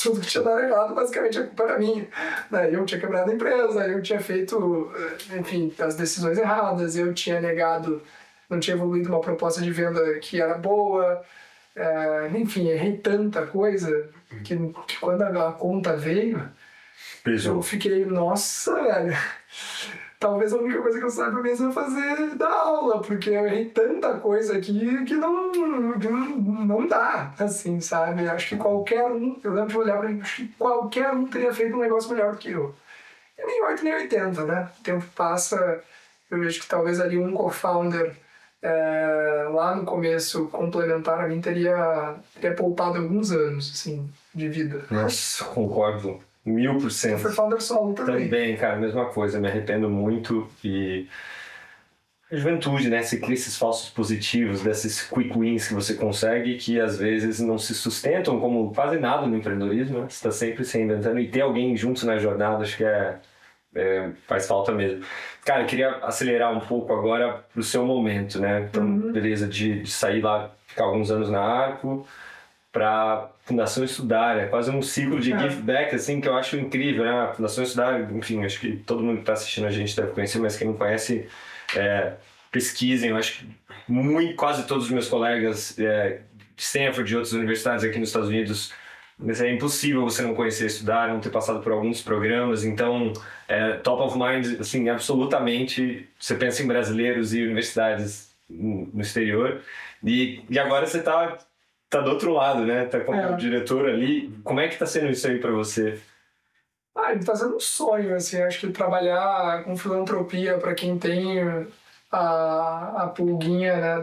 Tudo que tinha dado errado basicamente a culpa era minha, né? Eu tinha quebrado a empresa, eu tinha feito, enfim, as decisões erradas, eu tinha negado, não tinha evoluído uma proposta de venda que era boa, enfim, errei tanta coisa que quando a conta veio, eu fiquei, nossa, velho, talvez a única coisa que eu saiba mesmo é fazer dar aula, porque eu errei tanta coisa aqui que não dá, assim, sabe? Acho que qualquer um, eu lembro de olhar pra mim, acho que qualquer um teria feito um negócio melhor do que eu. E nem 8 nem 80, né? O tempo passa, eu vejo que talvez ali um co-founder lá no começo complementar a mim teria poupado alguns anos, assim, de vida. Nossa, concordo 1000%. Eu fui founder solo também. Também, cara, mesma coisa, me arrependo muito e a juventude, né, você cria esses falsos positivos, desses quick wins que você consegue que às vezes não se sustentam como quase nada no empreendedorismo, né? Você está sempre se reinventando e ter alguém junto na jornada acho que faz falta mesmo. Cara, eu queria acelerar um pouco agora pro seu momento, né? Então, beleza, de sair lá, ficar alguns anos na Arco, para Fundação Estudar, é quase um ciclo de give back, assim, que eu acho incrível, né? A Fundação Estudar, enfim, acho que todo mundo que está assistindo a gente deve conhecer, mas quem não conhece, pesquisem. Eu acho que quase todos os meus colegas de Stanford e de outras universidades aqui nos Estados Unidos, mas é impossível você não conhecer Estudar, não ter passado por alguns programas, então top of mind, assim, absolutamente. Você pensa em brasileiros e universidades no exterior, e agora você tá do outro lado, né? Tá como diretor ali. Como é que tá sendo isso aí para você? Ele tá sendo um sonho, assim. Acho que trabalhar com filantropia para quem tem a pulguinha, né,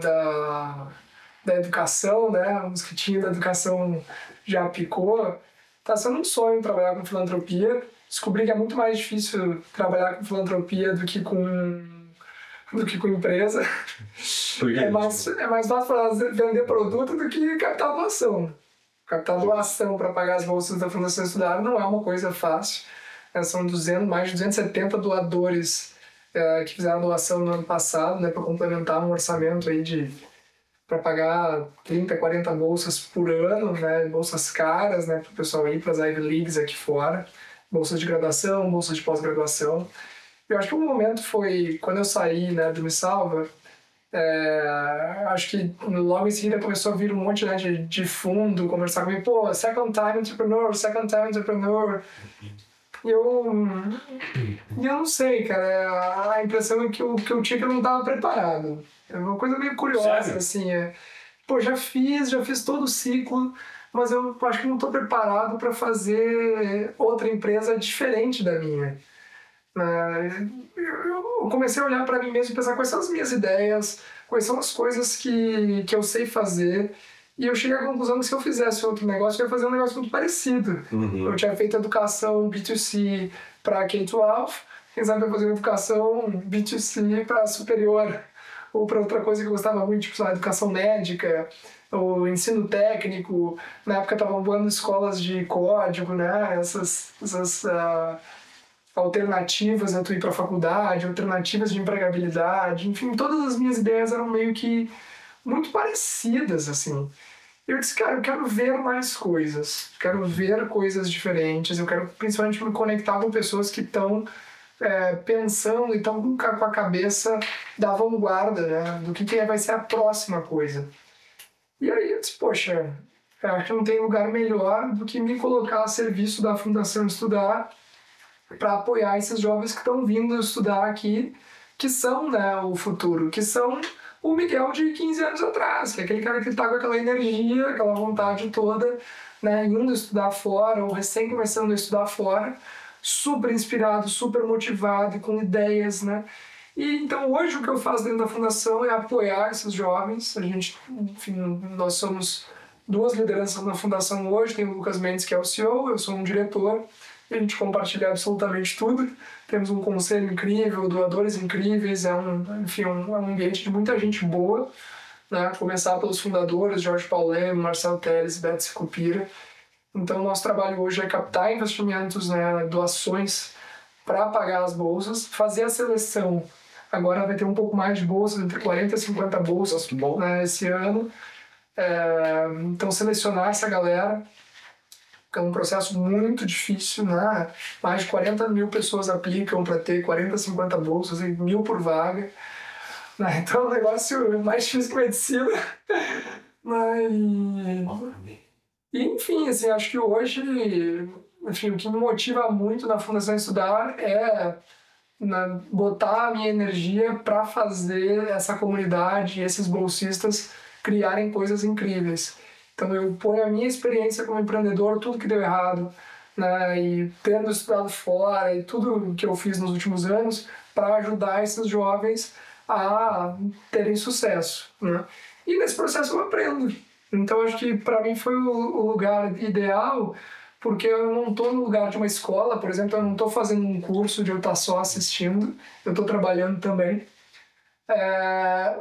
da educação, né? O mosquitinho da educação já picou. Tá sendo um sonho trabalhar com filantropia. Descobri que é muito mais difícil trabalhar com filantropia do que com empresa. É mais fácil vender produto do que captar doação. Captar doação para pagar as bolsas da Fundação Estudar não é uma coisa fácil. São mais de 270 doadores que fizeram doação no ano passado, né, para complementar um orçamento aí para pagar 30, 40 bolsas por ano, né, bolsas caras, né, para o pessoal ir para as Ivy Leagues aqui fora, bolsas de graduação, bolsas de pós-graduação. Eu acho que o momento foi quando eu saí, né, do Me Salva. Acho que logo em seguida começou a vir um monte, né, de fundo conversar comigo, pô, second time entrepreneur. E eu não sei, cara, a impressão é que eu tinha que eu não estava preparado. É uma coisa meio curiosa, Sério? assim, pô, já fiz todo o ciclo, mas eu acho que não estou preparado para fazer outra empresa diferente da minha. Eu comecei a olhar para mim mesmo e pensar quais são as minhas ideias, quais são as coisas que eu sei fazer. E eu cheguei à conclusão que se eu fizesse outro negócio, eu ia fazer um negócio muito parecido. Eu tinha feito educação B2C para K-12, quem sabe eu fazer uma educação B2C para superior, ou para outra coisa que eu gostava muito, tipo, sei lá, educação médica, ou ensino técnico. Na época estavam voando escolas de código, né? Essas alternativas a tu ir para a faculdade, alternativas de empregabilidade, enfim, todas as minhas ideias eram meio que muito parecidas, assim. Eu disse, cara, eu quero ver mais coisas, quero ver coisas diferentes, eu quero principalmente me conectar com pessoas que estão pensando e estão com a cabeça da vanguarda, né, do que vai ser a próxima coisa. E aí eu disse, poxa, acho que não tem lugar melhor do que me colocar a serviço da Fundação Estudar para apoiar esses jovens que estão vindo estudar aqui, que são, né, o futuro, que são o Miguel de 15 anos atrás, que é aquele cara que está com aquela energia, aquela vontade toda, né, indo estudar fora, ou recém começando a estudar fora, super inspirado, super motivado, com ideias, né? E então hoje o que eu faço dentro da fundação é apoiar esses jovens. A gente, enfim, nós somos 2 lideranças na fundação hoje, tem o Lucas Mendes, que é o CEO, eu sou um diretor, a gente compartilha absolutamente tudo. Temos um conselho incrível, doadores incríveis, enfim, um ambiente de muita gente boa, né? Começar pelos fundadores, Jorge Paulem, Marcelo Teles e Betsy Cupira. Então, nosso trabalho hoje é captar investimentos, né, doações para pagar as bolsas, fazer a seleção. Agora vai ter um pouco mais de bolsas, entre 40 e 50 bolsas, né, esse ano. Então, selecionar essa galera, que é um processo muito difícil, né? Mais de 40 mil pessoas aplicam para ter 40, 50 bolsas e 1.000 por vaga. Né? Então é um negócio mais difícil que medicina. E, enfim, assim, acho que hoje, enfim, o que me motiva muito na Fundação Estudar é botar a minha energia para fazer essa comunidade e esses bolsistas criarem coisas incríveis. Então eu ponho a minha experiência como empreendedor, tudo que deu errado, né, e tendo estudado fora e tudo que eu fiz nos últimos anos para ajudar esses jovens a terem sucesso, né? E nesse processo eu aprendo. Então acho que para mim foi o lugar ideal, porque eu não estou no lugar de uma escola, por exemplo, eu não estou fazendo um curso de eu estar só assistindo, eu estou trabalhando também,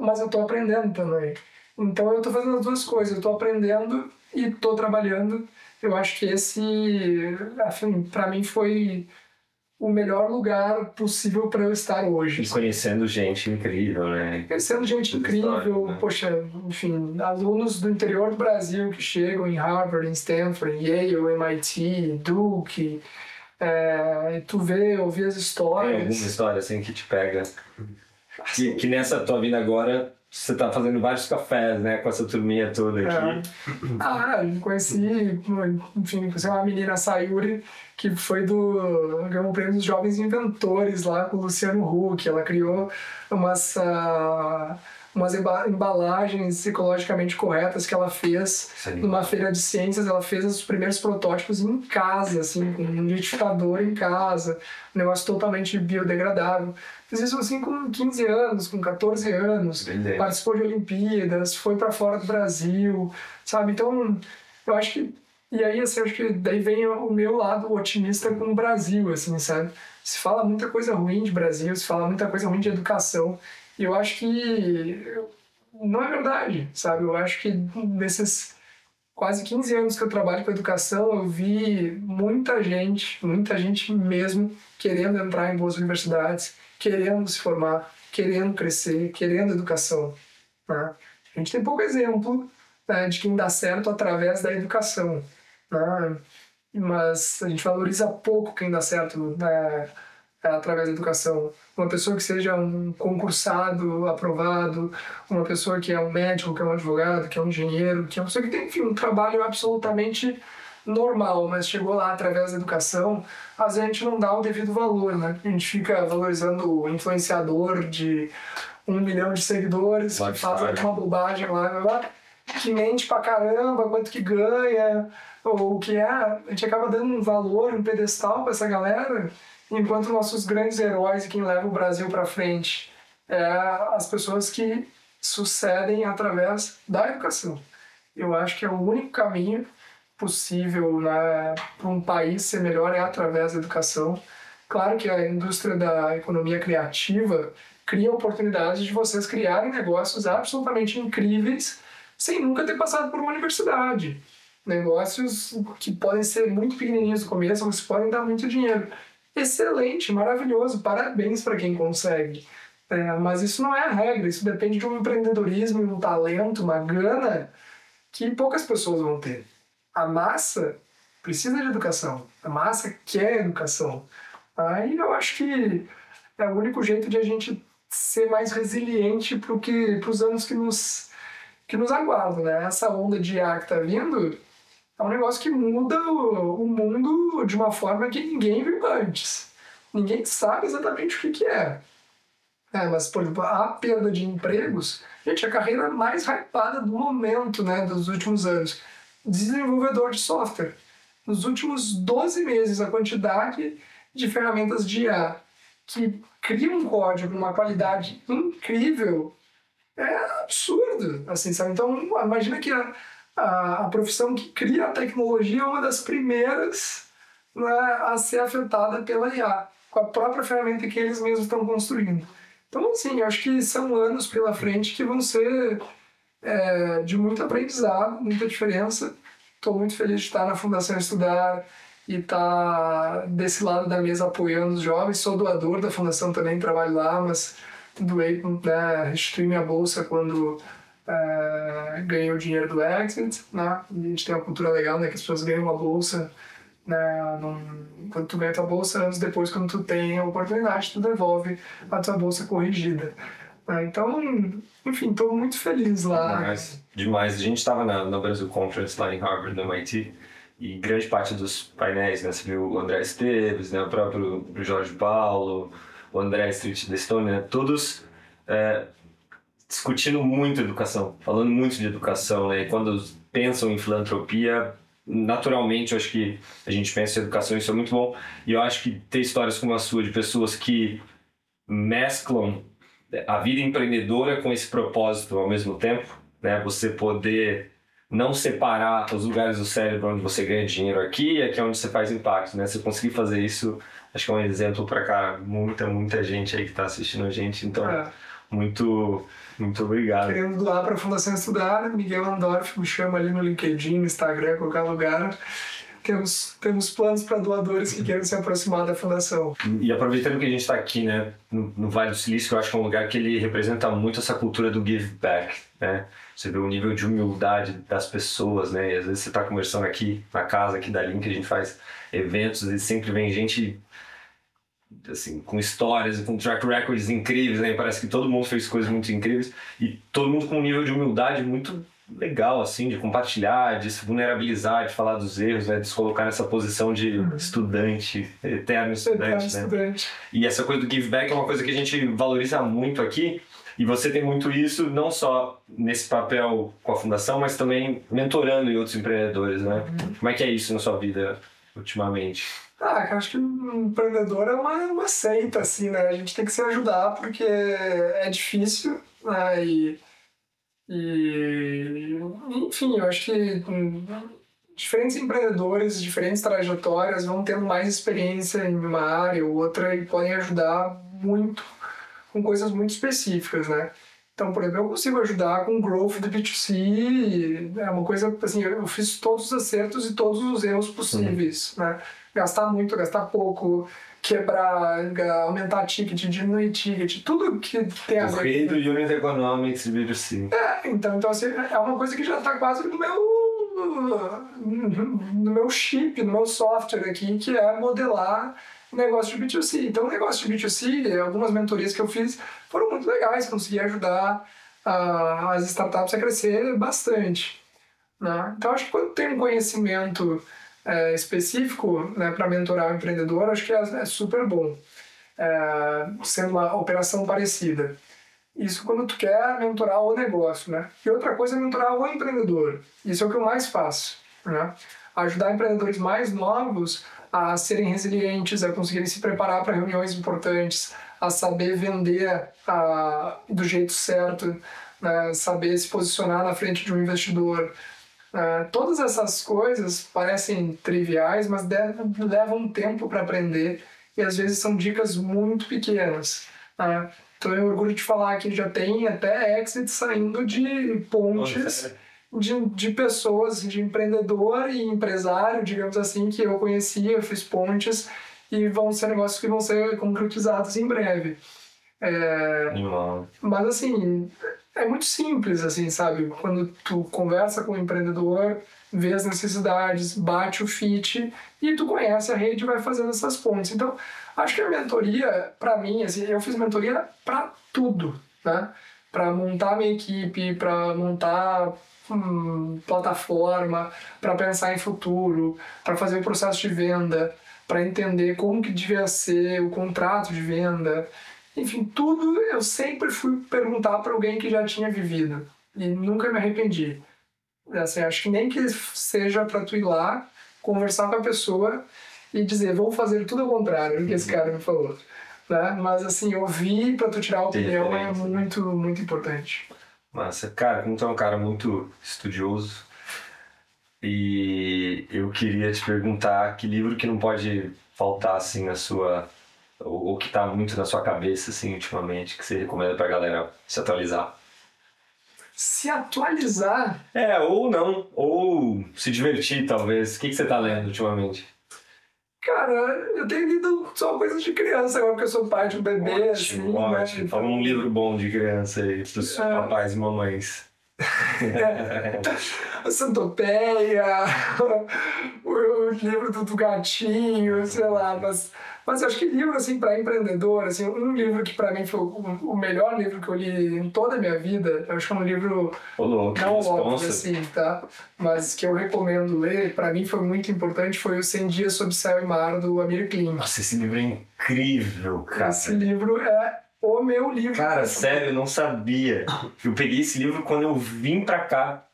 mas eu estou aprendendo também. Então eu estou fazendo as duas coisas, eu estou aprendendo e estou trabalhando. Eu acho que esse, assim, para mim foi o melhor lugar possível para eu estar hoje. E conhecendo gente incrível, né? Conhecendo gente incrível, né? Poxa, enfim, alunos do interior do Brasil que chegam em Harvard, em Stanford, Yale, MIT, Duke, e tu ouvir as histórias. Tem alguma história assim que te pega? Que nessa tua vida agora você tá fazendo vários cafés, né? Com essa turminha toda aqui. Eu conheci, enfim, uma menina, Sayuri, que ganhou o prêmio dos Jovens Inventores lá com o Luciano Huck. Ela criou umas embalagens ecologicamente corretas que ela fez numa feira de ciências. Ela fez os primeiros protótipos em casa, assim, com um liquidificador em casa, um negócio totalmente biodegradável. Fiz isso assim com 15 anos, com 14 anos, participou de Olimpíadas, foi para fora do Brasil, sabe? Então, eu acho que... E aí, assim, acho que daí vem o meu lado otimista com o Brasil, assim, sabe? Se fala muita coisa ruim de Brasil, se fala muita coisa ruim de educação, e eu acho que não é verdade, sabe? Eu acho que nesses quase 15 anos que eu trabalho com educação, eu vi muita gente mesmo querendo entrar em boas universidades, querendo se formar, querendo crescer, querendo educação, né? A gente tem pouco exemplo, né, de quem dá certo através da educação, né? Mas a gente valoriza pouco quem dá certo, né, através da educação. Uma pessoa que seja um concursado, aprovado, uma pessoa que é um médico, que é um advogado, que é um engenheiro, que é uma pessoa que tem, enfim, um trabalho absolutamente normal, mas chegou lá através da educação, às vezes a gente não dá o devido valor, né? A gente fica valorizando o influenciador de 1 milhão de seguidores, que faz alguma bobagem lá, que mente pra caramba, quanto que ganha, ou o que é. A gente acaba dando um valor, um pedestal pra essa galera, enquanto nossos grandes heróis e quem leva o Brasil pra frente é as pessoas que sucedem através da educação. Eu acho que é o único caminho possível, né, para um país ser melhor é através da educação. Claro que a indústria da economia criativa cria oportunidades de vocês criarem negócios absolutamente incríveis sem nunca ter passado por uma universidade. Negócios que podem ser muito pequenininhos no começo, mas podem dar muito dinheiro. Excelente, maravilhoso, parabéns para quem consegue. Mas isso não é a regra, isso depende de um empreendedorismo, um talento, uma gana que poucas pessoas vão ter. A massa precisa de educação, a massa quer educação. Aí eu acho que é o único jeito de a gente ser mais resiliente para os anos que nos aguardam, né? Essa onda de IA que está vindo é um negócio que muda o mundo de uma forma que ninguém viu antes. Ninguém sabe exatamente o que é. Mas, por exemplo, a perda de empregos, gente, a carreira mais hypada do momento, né, dos últimos anos. Desenvolvedor de software. Nos últimos 12 meses, a quantidade de ferramentas de IA que criam um código com uma qualidade incrível é absurdo, assim, sabe? Então, imagina que a profissão que cria a tecnologia é uma das primeiras, né, a ser afetada pela IA, com a própria ferramenta que eles mesmos estão construindo. Então, assim, eu acho que são anos pela frente que vão ser de muito aprendizado, muita diferença. Estou muito feliz de estar na Fundação Estudar e estar desse lado da mesa apoiando os jovens. Sou doador da Fundação também, trabalho lá, mas doei, né, restituí minha bolsa quando ganhei o dinheiro do Exit, né? E a gente tem uma cultura legal, né, que as pessoas ganham uma bolsa, né, quando tu ganha tua bolsa, anos depois, quando tu tem a oportunidade, tu devolve a tua bolsa corrigida. Então, enfim, estou muito feliz lá. Demais. A gente estava na Brasil Conference lá em Harvard, no MIT, e grande parte dos painéis, né, você viu o André Esteves, né, o próprio Jorge Paulo, o André Street da Estônia, né, todos discutindo muito educação, falando muito de educação, né, e quando pensam em filantropia, naturalmente eu acho que a gente pensa em educação, isso é muito bom, e eu acho que ter histórias como a sua, de pessoas que mesclam a vida empreendedora com esse propósito ao mesmo tempo, né? Você poder não separar os lugares do cérebro onde você ganha dinheiro aqui e aqui é onde você faz impacto, né? Você conseguir fazer isso, acho que é um exemplo para muita gente aí que está assistindo a gente, então muito obrigado. Querendo doar para a Fundação Estudar, Miguel Andorf me chama ali no LinkedIn, no Instagram, qualquer lugar. Temos planos para doadores que queiram se aproximar da fundação. E aproveitando que a gente está aqui, né, no Vale do Silício, que eu acho que é um lugar que ele representa muito essa cultura do give back, né? Você vê o nível de humildade das pessoas, né? E às vezes você está conversando aqui na casa aqui da Link, a gente faz eventos e sempre vem gente assim, com histórias e com track records incríveis, né? Parece que todo mundo fez coisas muito incríveis e todo mundo com um nível de humildade muito legal, assim, de compartilhar, de se vulnerabilizar, de falar dos erros, né, de se colocar nessa posição de estudante, eterno estudante, né? E essa coisa do give back é uma coisa que a gente valoriza muito aqui E você tem muito isso, não só nesse papel com a fundação, mas também mentorando em outros empreendedores, né? Como é que é isso na sua vida ultimamente? Eu acho que um empreendedor é uma seita, assim, né? A gente tem que se ajudar porque é difícil, né? Enfim, eu acho que diferentes empreendedores, diferentes trajetórias vão tendo mais experiência em uma área ou outra e podem ajudar muito com coisas muito específicas, né? Então, por exemplo, eu consigo ajudar com growth de B2C, é uma coisa, assim, eu fiz todos os acertos e todos os erros possíveis, né? Gastar muito, gastar pouco, quebrar, aumentar ticket, diminuir ticket, tudo que tem a ver. O rei do Unit Economics de B2C. Então assim, é uma coisa que já está quase no meu chip, no meu software aqui, que é modelar negócio de B2C. Então, o negócio de B2C, algumas mentorias que eu fiz foram muito legais, consegui ajudar as startups a crescer bastante, né? Então, acho que quando tem um conhecimento específico, né, para mentorar o empreendedor, acho que é super bom, sendo uma operação parecida. Isso quando tu quer mentorar o negócio, né? E outra coisa é mentorar o empreendedor. Isso é o que eu mais faço, né? Ajudar empreendedores mais novos a serem resilientes, a conseguirem se preparar para reuniões importantes, a saber vender do jeito certo, né? Saber se posicionar na frente de um investidor. Todas essas coisas parecem triviais, mas levam tempo para aprender e às vezes são dicas muito pequenas, né? Então eu orgulho de falar que já tem até exit saindo de pontes de pessoas, de empreendedor e empresário, digamos assim, que eu conhecia, eu fiz pontes e vão ser negócios que vão ser concretizados em breve. Mas assim, é muito simples, assim, sabe? Quando tu conversa com o empreendedor, vê as necessidades, bate o fit e tu conhece a rede e vai fazendo essas pontes. Então, acho que a mentoria, para mim, assim, eu fiz mentoria para tudo, né? Para montar minha equipe, para montar plataforma, para pensar em futuro, para fazer o processo de venda, para entender como que devia ser o contrato de venda. Enfim, tudo eu sempre fui perguntar para alguém que já tinha vivido e nunca me arrependi. Assim, acho que nem que seja para tu ir lá, conversar com a pessoa e dizer, vou fazer tudo ao contrário do que esse cara me falou, né? Mas assim, ouvir para tu tirar a opinião é muito, muito importante. Massa. Cara, como tu é um cara muito estudioso, e eu queria te perguntar que livro que não pode faltar, assim, na sua... ou que tá muito na sua cabeça, assim, ultimamente, que você recomenda pra galera se atualizar? Se atualizar? Ou não. Ou se divertir, talvez. O que você tá lendo ultimamente? Cara, eu tenho lido só coisas de criança agora, porque eu sou pai de um bebê, assim. Ótimo. Fala um livro bom de criança aí pros papais e mamães. A Santopeia, o livro do gatinho, sei lá, mas eu acho que livro, assim, para empreendedor, assim, um livro que para mim foi o melhor livro que eu li em toda a minha vida, eu acho que é um livro não óbvio, assim, tá? Mas que eu recomendo ler, para mim foi muito importante, foi o 100 Dias Sob Céu e Mar, do Amir Klink. Nossa, esse livro é incrível, cara. Esse livro é o meu livro. Cara, sério, eu não sabia. Eu peguei esse livro quando eu vim pra cá.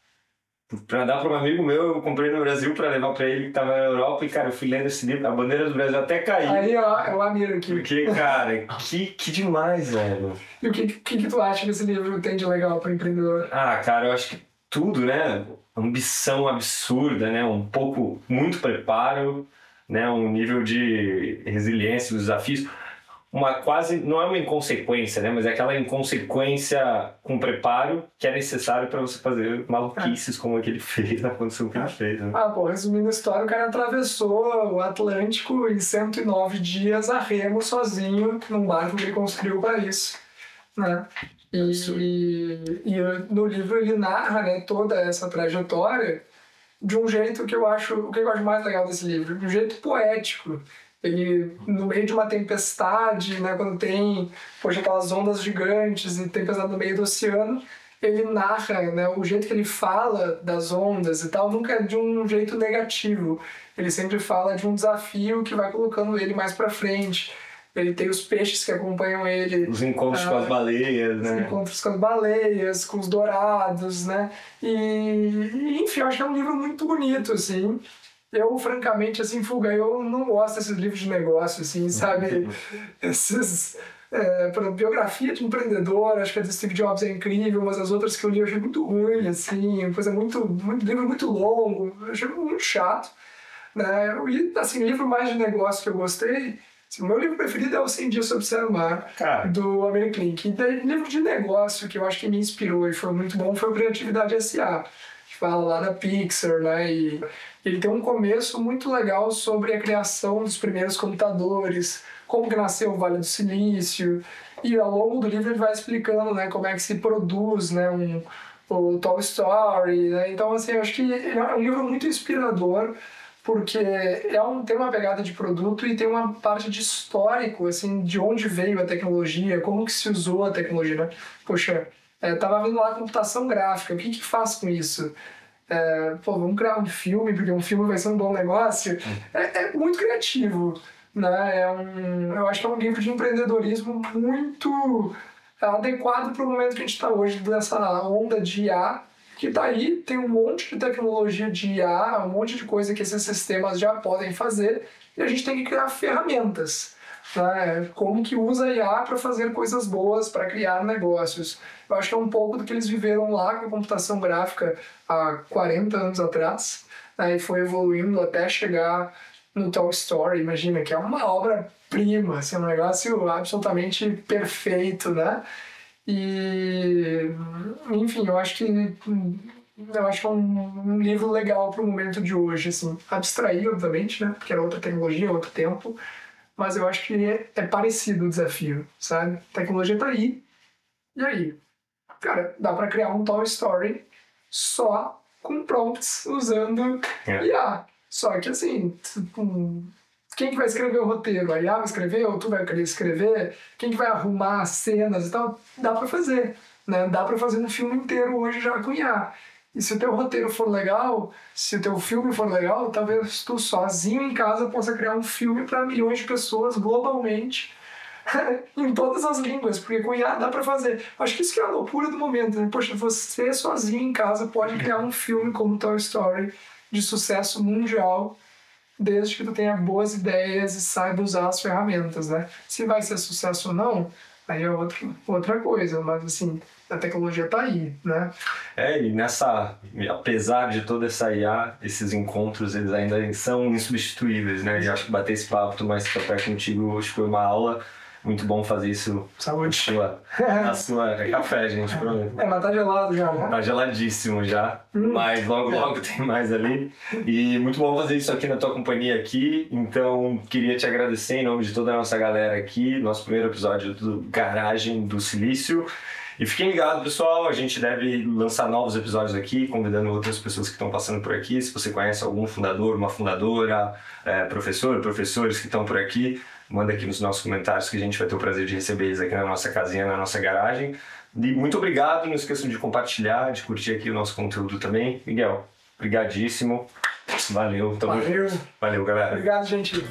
Pra dar pra um amigo meu, eu comprei no Brasil pra levar pra ele que tava na Europa. E, cara, eu fui lendo esse livro, a bandeira do Brasil até caiu. Aí, ó, é o Amir aqui. Porque, cara, que demais, velho. E o que tu acha que esse livro tem de legal pro empreendedor? Cara, eu acho que tudo, né? Ambição absurda, né? Muito preparo, né? Um nível de resiliência dos desafios. Não é uma inconsequência, né? Mas é aquela inconsequência com preparo que é necessário para você fazer maluquices como a que ele fez, na condição que ele fez, né? Resumindo a história, o cara atravessou o Atlântico em 109 dias a remo sozinho num barco que ele construiu para isso, né? E no livro ele narra, né, toda essa trajetória de um jeito que eu acho mais legal desse livro, de um jeito poético. Ele, no meio de uma tempestade, né, quando tem aquelas ondas gigantes e tempestade no meio do oceano, ele narra, né, o jeito que ele fala das ondas e tal, nunca é de um jeito negativo. Ele sempre fala de um desafio que vai colocando ele mais pra frente. ele tem os peixes que acompanham ele. Os encontros com as baleias, né? Os encontros com as baleias, com os dourados, né? E enfim, eu acho que é um livro muito bonito, assim. Eu, francamente, assim, Fuga, eu não gosto desses livros de negócio, assim, sabe? Esses... biografia de empreendedor, acho que a de Steve Jobs é incrível, mas as outras que eu li eu achei muito ruim, assim, coisa livro muito longo, eu achei muito chato, né? E, assim, livro mais de negócio que eu gostei, assim, o meu livro preferido é o 100 Dias Sob Ser Mar, do Amir Klink. E daí, livro de negócio que eu acho que me inspirou e foi muito bom foi o Criatividade S.A., que fala lá da Pixar, né? E ele tem um começo muito legal sobre a criação dos primeiros computadores, como que nasceu o Vale do Silício, e ao longo do livro ele vai explicando, né, como é que se produz, né, o Toy Story, né? Então, assim, eu acho que é um livro muito inspirador, porque tem uma pegada de produto e tem uma parte de histórico, assim, de onde veio a tecnologia, como que se usou a tecnologia, né? Poxa, tava vendo lá a computação gráfica, o que faz com isso? Vamos criar um filme, porque um filme vai ser um bom negócio. É muito criativo, né? Eu acho que é um livro de empreendedorismo muito adequado para o momento que a gente está hoje, dessa onda de IA, que tá aí, tem um monte de tecnologia de IA, um monte de coisa que esses sistemas já podem fazer, e a gente tem que criar ferramentas, né? Como que usa a IA para fazer coisas boas, para criar negócios. Eu acho que é um pouco do que eles viveram lá com a computação gráfica há 40 anos atrás, né? E foi evoluindo até chegar no Toy Story, imagina, que é uma obra-prima, assim, um negócio absolutamente perfeito, né? E, enfim, eu acho que é um livro legal para o momento de hoje, assim, abstrair, obviamente, né? Porque era outra tecnologia, outro tempo, mas eu acho que é parecido o desafio, sabe? A tecnologia tá aí, e aí? Cara, dá para criar um Toy Story só com prompts usando IA. Só que, assim, quem que vai escrever o roteiro? A IA vai escrever ou tu vai querer escrever? Quem que vai arrumar as cenas e tal? Dá pra fazer, né? Dá pra fazer um filme inteiro hoje já com IA. E se o teu roteiro for legal, se o teu filme for legal, talvez tu sozinho em casa possa criar um filme para milhões de pessoas globalmente, em todas as línguas, porque com IA dá pra fazer. Acho que isso que é a loucura do momento, né? Poxa, você sozinho em casa pode criar um filme como Toy Story de sucesso mundial, desde que tu tenha boas ideias e saiba usar as ferramentas, né? Se vai ser sucesso ou não, aí é outra coisa, mas assim, a tecnologia tá aí, né? E apesar de toda essa IA, esses encontros, eles ainda são insubstituíveis, né? E acho que bater esse papo, tomar esse café contigo, hoje foi uma aula. Muito bom fazer isso. Saúde. Na sua café, gente. Pronto. Mas tá gelado já, né? Tá geladíssimo já, mas logo tem mais ali. E muito bom fazer isso aqui na tua companhia aqui. Então, queria te agradecer em nome de toda a nossa galera aqui, nosso primeiro episódio do Garagem do Silício. E fiquem ligados, pessoal, a gente deve lançar novos episódios aqui, convidando outras pessoas que estão passando por aqui. Se você conhece algum fundador, uma fundadora, professores que estão por aqui, manda aqui nos nossos comentários que a gente vai ter o prazer de receber eles aqui na nossa casinha, na nossa garagem. E muito obrigado, não esqueçam de compartilhar, de curtir aqui o nosso conteúdo também. Miguel, obrigadíssimo. Valeu, Valeu, galera. Obrigado, gente.